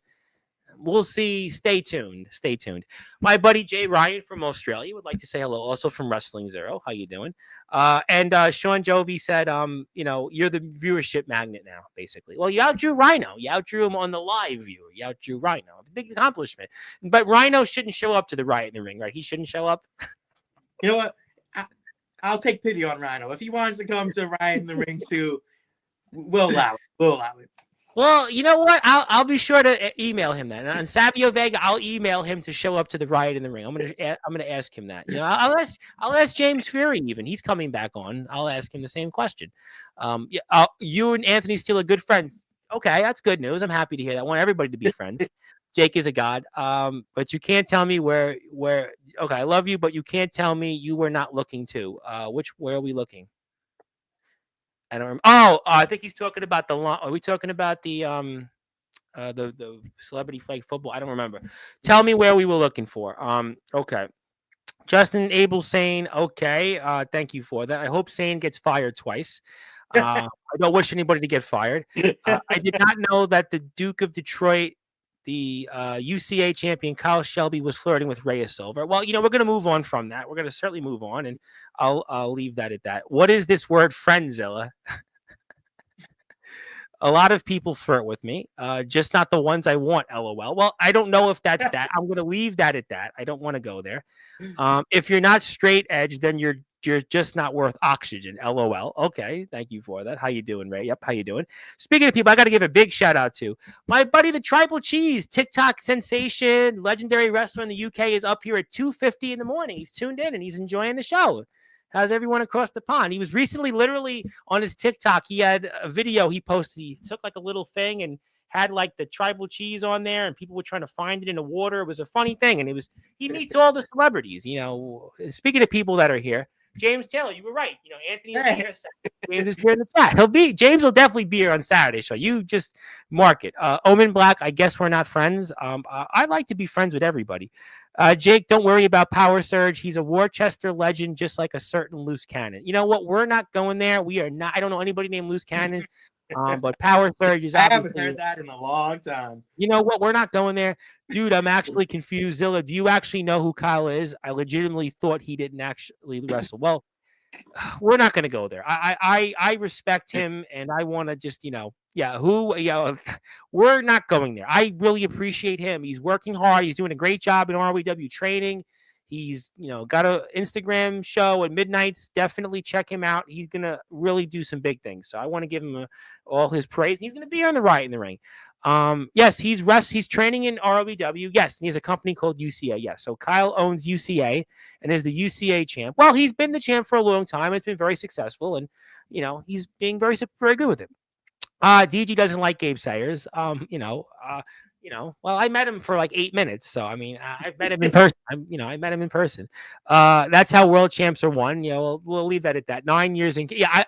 S1: we'll see. Stay tuned. Stay tuned. My buddy Jay Ryan from Australia would like to say hello. Also from Wrestling Zero. How you doing? And Sean Jovi said, you're the viewership magnet now, basically. Well, you outdrew Rhino. You outdrew him on the live viewer. You outdrew Rhino. Big accomplishment. But Rhino shouldn't show up to the Riot in the Ring, right? He shouldn't show up.
S2: You know what? I'll take pity on Rhino. If he wants to come to Riot in the Ring too, we'll allow it.
S1: Well, you know what? I'll be sure to email him that. And on Savio Vega, I'll email him to show up to the Riot in the Ring. I'm gonna ask him that. I'll ask James Fury even. He's coming back on. I'll ask him the same question. You and Anthony Steele are good friends. Okay, that's good news. I'm happy to hear that. I want everybody to be friends. Jake is a god. But you can't tell me where. Okay, I love you, but you can't tell me you were not looking to. Where are we looking? I don't remember. Oh, I think he's talking about the. Are we talking about the celebrity flag football? I don't remember. Tell me where we were looking for. Okay. Justin Abel saying, okay. Thank you for that. I hope Sane gets fired twice. I don't wish anybody to get fired. I did not know that the Duke of Detroit, the UCA champion Kyle Shelby, was flirting with Rhea Silver. Well, we're going to move on from that. We're going to certainly move on, and I'll leave that at that. What is this word, Friendzilla? A lot of people flirt with me, just not the ones I want. LOL. Well, I don't know if that's that. I'm going to leave that at that. I don't want to go there. If you're not straight edge, then you're just not worth oxygen. LOL. Okay, thank you for that. How you doing, Ray? Yep, how you doing? Speaking of people, I got to give a big shout out to my buddy, the Tribal Cheese, TikTok sensation, legendary wrestler in the UK, is up here at 2:50 in the morning. He's tuned in and he's enjoying the show. How's everyone across the pond? He was recently, literally on his TikTok. He had a video he posted. He took like a little thing and had like the Tribal Cheese on there, and people were trying to find it in the water. It was a funny thing, and he meets all the celebrities. Speaking of people that are here, James Taylor, you were right. Anthony will be here. James is here in the chat. James will definitely be here on Saturday. So you just mark it. Omen Black, I guess we're not friends. I like to be friends with everybody. Jake, don't worry about Power Surge. He's a Worcester legend, just like a certain loose cannon. You know what? We're not going there. We are not. I don't know anybody named Loose Cannon. But Power Surge is
S2: I haven't heard that in a long time.
S1: You know what? We're not going there. Dude, I'm actually confused. Zilla, do you actually know who Kyle is? I legitimately thought he didn't actually wrestle. Well, we're not going to go there. I respect him, and I want to just, we're not going there. I really appreciate him. He's working hard. He's doing a great job in RWW training. He's, got an Instagram show at midnights. Definitely check him out. He's going to really do some big things. So I want to give him all his praise. He's going to be on the Riot in the Ring. Yes, he's training in ROVW. Yes, and he has a company called UCA. Yes, so Kyle owns UCA and is the UCA champ. Well, he's been the champ for a long time. It's been very successful, and he's being very, very good with it. DG doesn't like Gabe Sayers. Well, I met him for like 8 minutes. So, I mean, I've met him in person. I met him in person. That's how world champs are won. We'll leave that at that. 9 years.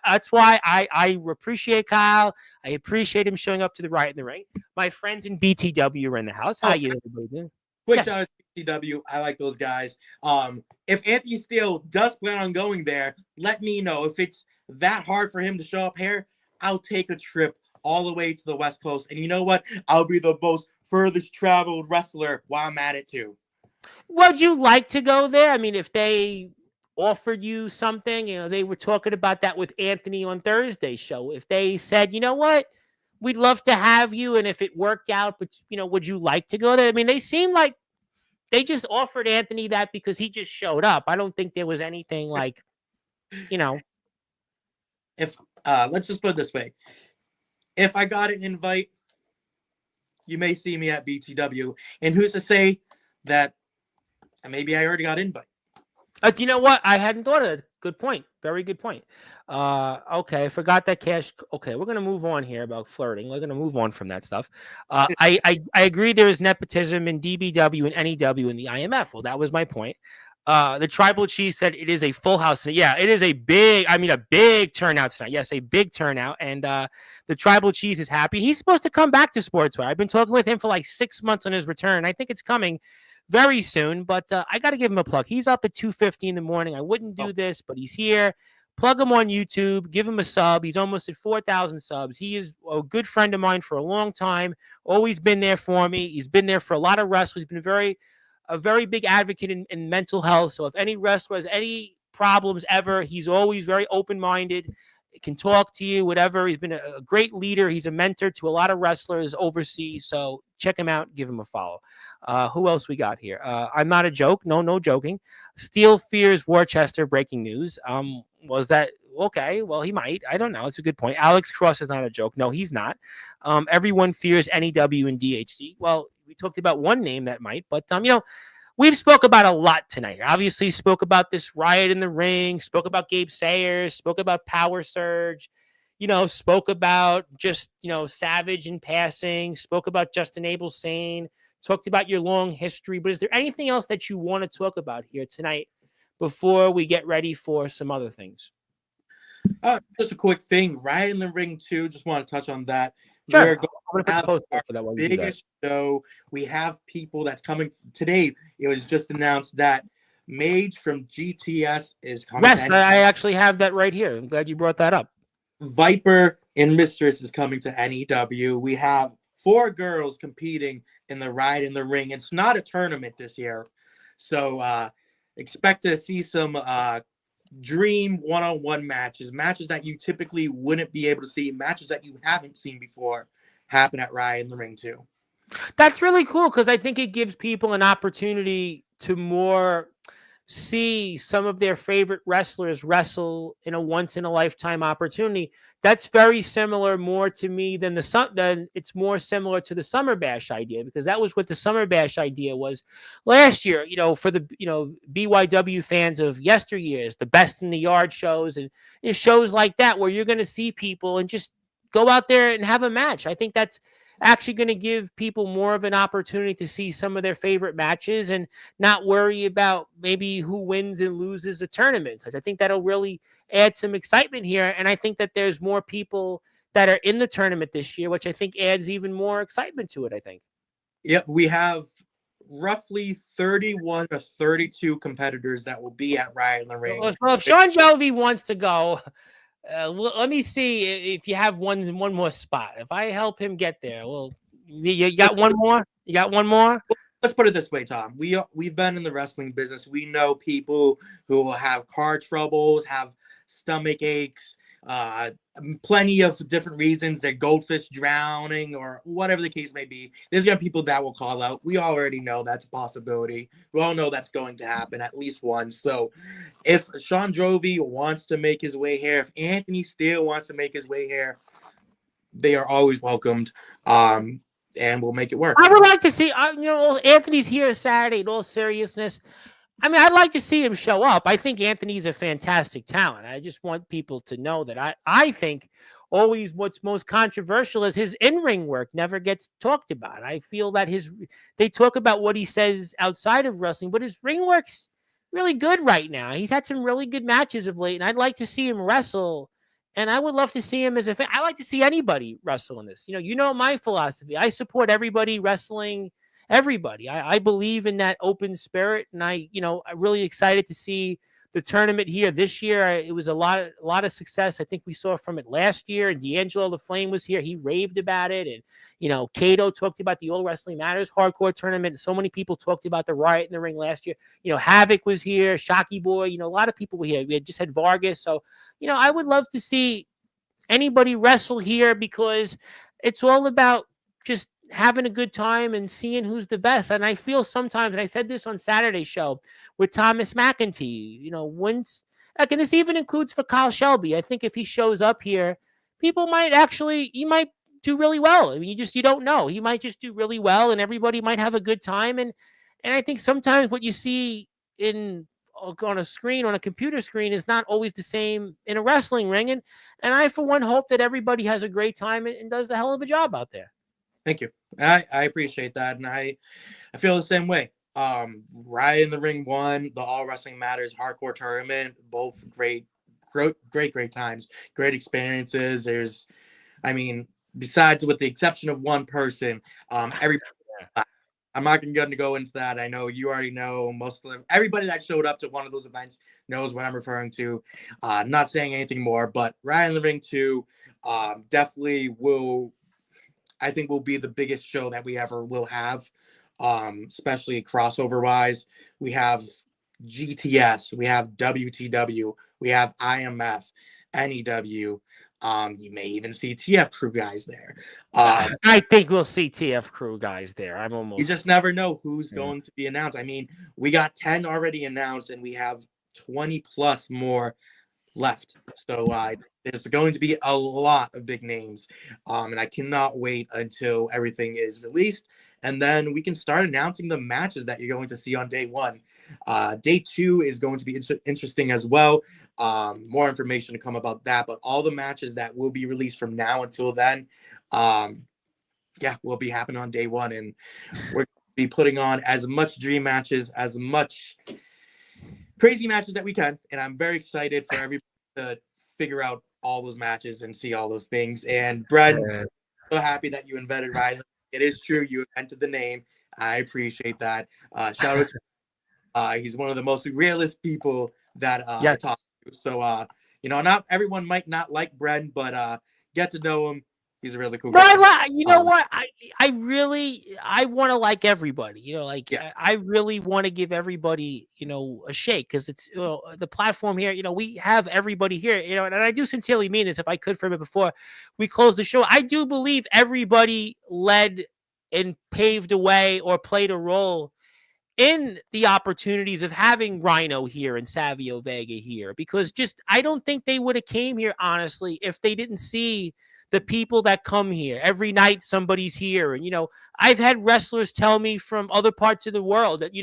S1: That's why I appreciate Kyle. I appreciate him showing up to the Riot in the Ring. My friends in BTW are in the house. How you doing?
S2: Quick shout out to BTW. I like those guys. If Anthony Steele does plan on going there, let me know. If it's that hard for him to show up here, I'll take a trip all the way to the West Coast. And you know what? I'll be the most furthest traveled wrestler while I'm at it too.
S1: Would you like to go there? I mean, if they offered you something, they were talking about that with Anthony on Thursday's show. If they said, you know what, we'd love to have you, and if it worked out, but would you like to go there? I mean, they seem like they just offered Anthony that because he just showed up. I don't think there was anything like,
S2: If let's just put it this way. If I got an invite, you may see me at BTW. And who's to say that maybe I already got an invite?
S1: You know what? I hadn't thought of it. Good point. Very good point. Okay, I forgot that Cash. Okay, we're going to move on here about flirting. We're going to move on from that stuff. I agree there is nepotism in DBW and NEW and the IMF. Well, that was my point. The Tribal Cheese said it is a full house. Yeah, it is a big turnout tonight. Yes, a big turnout. And the Tribal Cheese is happy. He's supposed to come back to Sportswire. I've been talking with him for like 6 months on his return. I think it's coming very soon, but I got to give him a plug. He's up at 2:50 in the morning. I wouldn't do this, but he's here. Plug him on YouTube. Give him a sub. He's almost at 4,000 subs. He is a good friend of mine for a long time. Always been there for me. He's been there for a lot of wrestlers. He's been a very big advocate in mental health. So if any wrestler has any problems ever, he's always very open-minded, can talk to you, whatever. He's been a great leader. He's a mentor to a lot of wrestlers overseas. So check him out. Give him a follow. Who else we got here? I'm not a joke. No joking. Steele fears Worcester. Breaking news. Was that okay? Well, he might. I don't know. It's a good point. Alex Cross is not a joke. No, he's not. Everyone fears NEW and DHC. Well, we talked about one name that might, but we've spoke about a lot tonight. Obviously, spoke about this Riot in the Ring, spoke about Gabe Sayers, spoke about Power Surge, spoke about just, Savage in passing, spoke about Justin Abel Sane, talked about your long history. But is there anything else that you want to talk about here tonight before we get ready for some other things?
S2: Just a quick thing. Riot in the Ring, too. Just want to touch on that.
S1: Sure.
S2: We're going to have our biggest show. We have people that's coming today. It was just announced that Mage from GTS is coming.
S1: Yes, I actually have that right here. I'm glad you brought that up.
S2: Viper and Mistress is coming to NEW. We have 4 girls competing in the Riot in the Ring. It's not a tournament this year. So expect to see some dream one-on-one matches, matches that you typically wouldn't be able to see, matches that you haven't seen before happen at Riot in the Ring too.
S1: That's really cool because I think it gives people an opportunity to more see some of their favorite wrestlers wrestle in a once in a lifetime opportunity. That's very similar more to me than it's more similar to the Summer Bash idea, because that was what the Summer Bash idea was last year, for the, BYW fans of yesteryears, the Best in the Yard shows and shows like that, where you're going to see people and just go out there and have a match. I think that's actually going to give people more of an opportunity to see some of their favorite matches and not worry about maybe who wins and loses the tournament. I think that'll really add some excitement here. And I think that there's more people that are in the tournament this year, which I think adds even more excitement to it, I think.
S2: Yep, we have roughly 31 or 32 competitors that will be at Riot in the Ring.
S1: Well, if Sean Jovi wants to go, let me see if you have one more spot. If I help him get there, well, you got one more? You got one more?
S2: Let's put it this way, Tom. We've been in the wrestling business. We know people who will have car troubles, have stomach aches, plenty of different reasons. They're goldfish drowning or whatever the case may be. There's gonna be people that will call out. We already know that's a possibility. We all know that's going to happen at least once. So if Sean Jovi wants to make his way here, if Anthony Steele wants to make his way here, they are always welcomed. And we'll make it work.
S1: I would like to see, Anthony's here Saturday. In all seriousness, I mean, I'd like to see him show up. I think Anthony's a fantastic talent. I just want people to know that I think always what's most controversial is his in-ring work never gets talked about. I feel that they talk about what he says outside of wrestling, but his ring work's really good right now. He's had some really good matches of late, and I'd like to see him wrestle. And I would love to see him as a fan. I like to see anybody wrestle in this. My philosophy. I support everybody wrestling everybody. I believe in that open spirit, and I'm really excited to see the tournament here this year. It was a lot of success. I think we saw from it last year, and D'Angelo the Flame was here. He raved about it, and Kato talked about the All Wrestling Matters hardcore tournament. So many people talked about the Riot in the Ring last year. Havoc was here, Shocky Boy. A lot of people were here. We just had Vargas. So I would love to see anybody wrestle here, because it's all about just having a good time and seeing who's the best. And I feel sometimes, and I said this on Saturday's show with Thomas McEntee, once, and this even includes for Kyle Shelby. I think if he shows up here, he might do really well. I mean, you don't know. He might just do really well, and everybody might have a good time. And I think sometimes what you see on a screen, on a computer screen, is not always the same in a wrestling ring. And I, for one, hope that everybody has a great time and does a hell of a job out there.
S2: Thank you. I appreciate that. And I feel the same way. Riot in the Ring won the All Wrestling Matters hardcore tournament. Both great times, great experiences. Besides, with the exception of one person, everybody. I'm not going to go into that. I know you already know most of them. Everybody that showed up to one of those events knows what I'm referring to. Not saying anything more, but Riot in the Ring 2 definitely will be the biggest show that we ever will have, especially crossover wise. We have GTS, we have WTW, we have IMF, NEW. You may even see TF Crew guys there.
S1: I think we'll see TF Crew guys there.
S2: You just never know who's going to be announced. I mean, we got 10 already announced, and we have 20 plus more left. So there's going to be a lot of big names, and I cannot wait until everything is released, and then we can start announcing the matches that you're going to see on day one. Day two is going to be interesting as well. More information to come about that, but all the matches that will be released from now until then, will be happening on day one, and we're going to be putting on as much dream matches, as much crazy matches that we can, and I'm very excited for everybody to figure out all those matches and see all those things. And Brad, so happy that you invented Riley. It is true, you invented the name. I appreciate that. Shout out to he's one of the most realist people that I talk to. So not everyone might not like Brent, but get to know him. He's a really cool
S1: No,
S2: guy.
S1: you know what? I want to like everybody. Like
S2: Yeah,
S1: I really want to give everybody, a shake because it's the platform here. We have everybody here. And I do sincerely mean this. If I could for a bit before we close the show, I do believe everybody led and paved a way or played a role in the opportunities of having Rhino here and Savio Vega here, because just I don't think they would have came here honestly if they didn't see the people that come here every night. Somebody's here, and I've had wrestlers tell me from other parts of the world that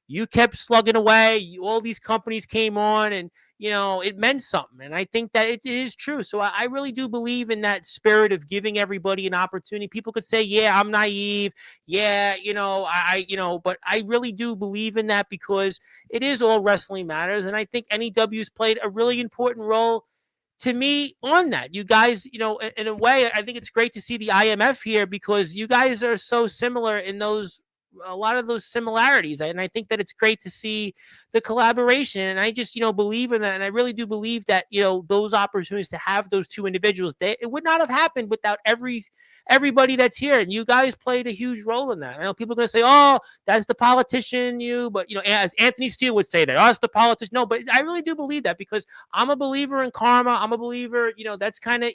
S1: you kept slugging away. All these companies came on, and it meant something. And I think that it is true. So I really do believe in that spirit of giving everybody an opportunity. People could say, "Yeah, I'm naive. Yeah, but I really do believe in that because it is all wrestling matters. And I think NEW's played a really important role to me on that. You guys, in a way, I think it's great to see the IMF here because you guys are so similar in a lot of those similarities. And I think that it's great to see the collaboration. And I just, believe in that. And I really do believe that, those opportunities to have those two individuals, it would not have happened without everybody that's here. And you guys played a huge role in that. I know people are going to say, oh, that's the politician, but, as Anthony Steele would say that, oh, it's the politician. No, but I really do believe that because I'm a believer in karma. I'm a believer, that's kind of,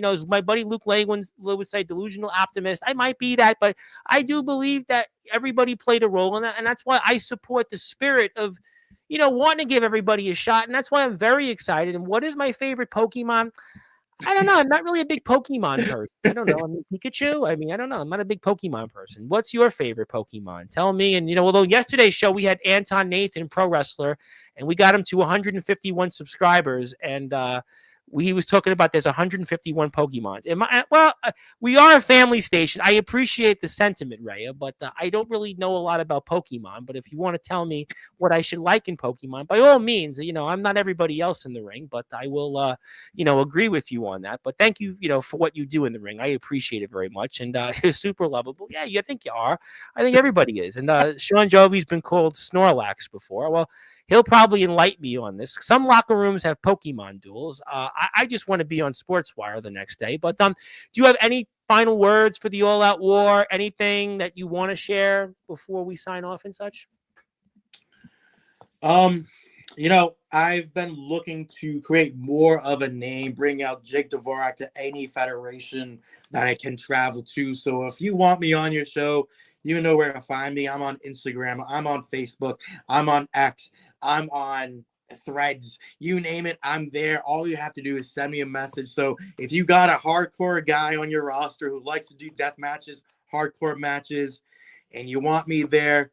S1: as my buddy Luke Langwin would say, delusional optimist. I might be that, but I do believe that everybody played a role in that. And that's why I support the spirit of, wanting to give everybody a shot. And that's why I'm very excited. And what is my favorite Pokemon? I don't know. I'm not really a big Pokemon person. I don't know. I mean, Pikachu. I mean, I don't know. I'm not a big Pokemon person. What's your favorite Pokemon? Tell me. And, although yesterday's show, we had Anton Nathan, pro wrestler, and we got him to 151 subscribers. And, he was talking about there's 151 Pokemons. We are a family station. I appreciate the sentiment, Rhea, but I don't really know a lot about Pokemon. But if you want to tell me what I should like in Pokemon, by all means, I'm not everybody else in the ring, but I will, agree with you on that. But thank you, for what you do in the ring. I appreciate it very much. And you're super lovable. Yeah, I think you are. I think everybody is. And Sean Jovi's been called Snorlax before. Well, he'll probably enlighten me on this. Some locker rooms have Pokemon duels. I just want to be on Sportswire the next day. But do you have any final words for the All Out War? Anything that you want to share before we sign off and such?
S2: I've been looking to create more of a name, bring out Jake Dvorak to any federation that I can travel to. So if you want me on your show, you know where to find me. I'm on Instagram. I'm on Facebook. I'm on X. I'm on Threads. You name it, I'm there. All you have to do is send me a message. So if you got a hardcore guy on your roster who likes to do death matches, hardcore matches, and you want me there,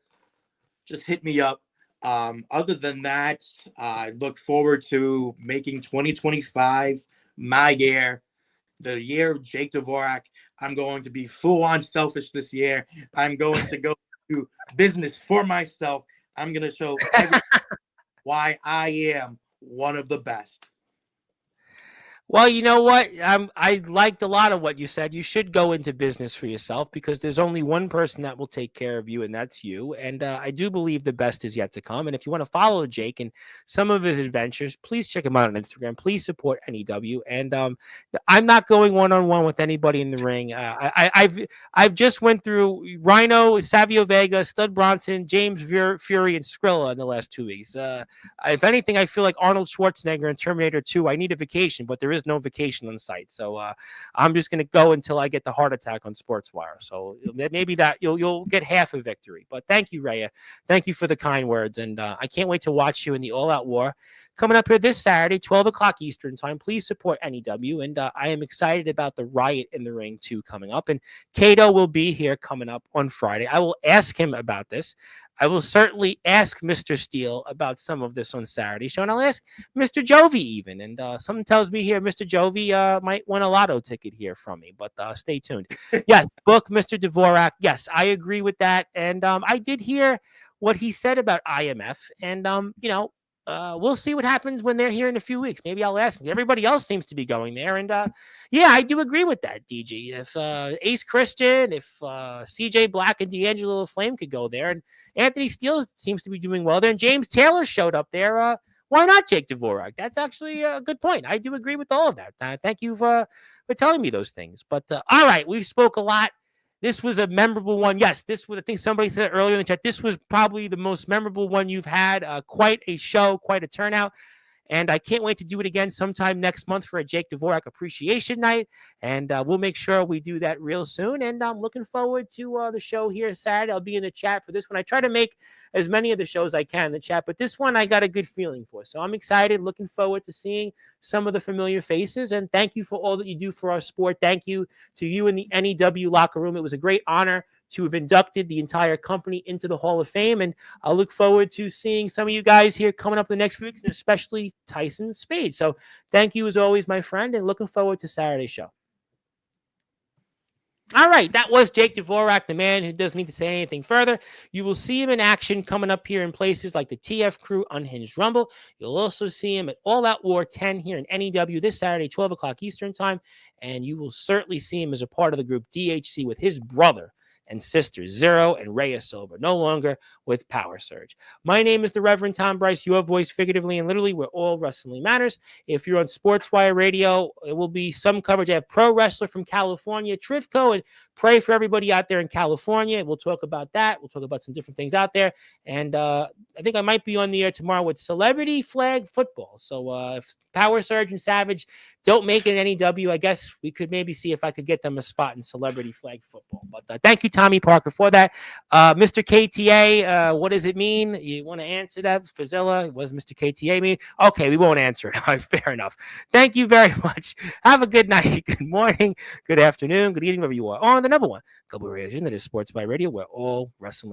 S2: just hit me up. Other than that, I look forward to making 2025 my year, the year of Jake Dvorak. I'm going to be full on selfish this year. I'm going to go to business for myself. I'm going to show everyone why I am one of the best.
S1: Well, you know what? I liked a lot of what you said. You should go into business for yourself because there's only one person that will take care of you, and that's you. And I do believe the best is yet to come. And if you want to follow Jake and some of his adventures, please check him out on Instagram. Please support NEW. And I'm not going one-on-one with anybody in the ring. I've just went through Rhino, Savio Vega, Stud Bronson, James Fury, and Skrilla in the last 2 weeks. If anything, I feel like Arnold Schwarzenegger in Terminator 2. I need a vacation, but there is no vacation on site. So I'm just going to go until I get the heart attack on Sportswire. So maybe that you'll get half a victory. But thank you, Rhea. Thank you for the kind words. And I can't wait to watch you in the All Out War coming up here this Saturday, 12 o'clock Eastern time. Please support NEW. And I am excited about the Riot in the Ring 2 coming up. And Kato will be here coming up on Friday. I will ask him about this. I will certainly ask Mr. Steele about some of this on Saturday show, and I'll ask Mr. Jovi even. And something tells me here Mr. Jovi might win a lotto ticket here from me, but stay tuned. Yes, book Mr. Dvorak. Yes, I agree with that. And I did hear what he said about IMF, and we'll see what happens when they're here in a few weeks. Maybe I'll ask him. Everybody else seems to be going there. And yeah, I do agree with that, DG. If Ace Christian, if CJ Black and D'Angelo Flame could go there, and Anthony Steele seems to be doing well there, and James Taylor showed up there. Why not Jake Dvorak? That's actually a good point. I do agree with all of that. Thank you for telling me those things. But all right, we've spoke a lot. This was a memorable one. Yes, this was, I think somebody said it earlier in the chat, this was probably the most memorable one you've had. Quite a show, quite a turnout. And I can't wait to do it again sometime next month for a Jake Dvorak appreciation night. And we'll make sure we do that real soon. And I'm looking forward to the show here Saturday. I'll be in the chat for this one. I try to make as many of the shows I can in the chat, but this one I got a good feeling for. So I'm excited, looking forward to seeing some of the familiar faces. And thank you for all that you do for our sport. Thank you to you in the NEW locker room. It was a great honor to have inducted the entire company into the Hall of Fame. And I look forward to seeing some of you guys here coming up in the next few weeks, and especially Tyson Spade. So thank you as always, my friend, and looking forward to Saturday's show. All right, that was Jake Dvorak, the man who doesn't need to say anything further. You will see him in action coming up here in places like the TF Crew Unhinged Rumble. You'll also see him at All Out War 10 here in NEW this Saturday, 12 o'clock Eastern Time. And you will certainly see him as a part of the group DHC with his brother and sisters, Zero and Rhea Silver, no longer with Power Surge. My name is the Reverend Tom Bryce, your voice figuratively and literally where all wrestling matters. If you're on Sportswire Radio, it will be some coverage. I have pro wrestler from California, Trivco, and pray for everybody out there in California. We'll talk about that. We'll talk about some different things out there. And I think I might be on the air tomorrow with Celebrity Flag Football. So if Power Surge and Savage don't make it in NEW, I guess we could maybe see if I could get them a spot in Celebrity Flag Football. But thank you, Tommy Parker, for that. Mr. KTA, what does it mean? You want to answer that? Fazilla, what does Mr. KTA mean? Okay, we won't answer it. All right, fair enough. Thank you very much. Have a good night, good morning, good afternoon, good evening, wherever you are. On the number one, Global Radio, that is Sports by Radio, where all wrestling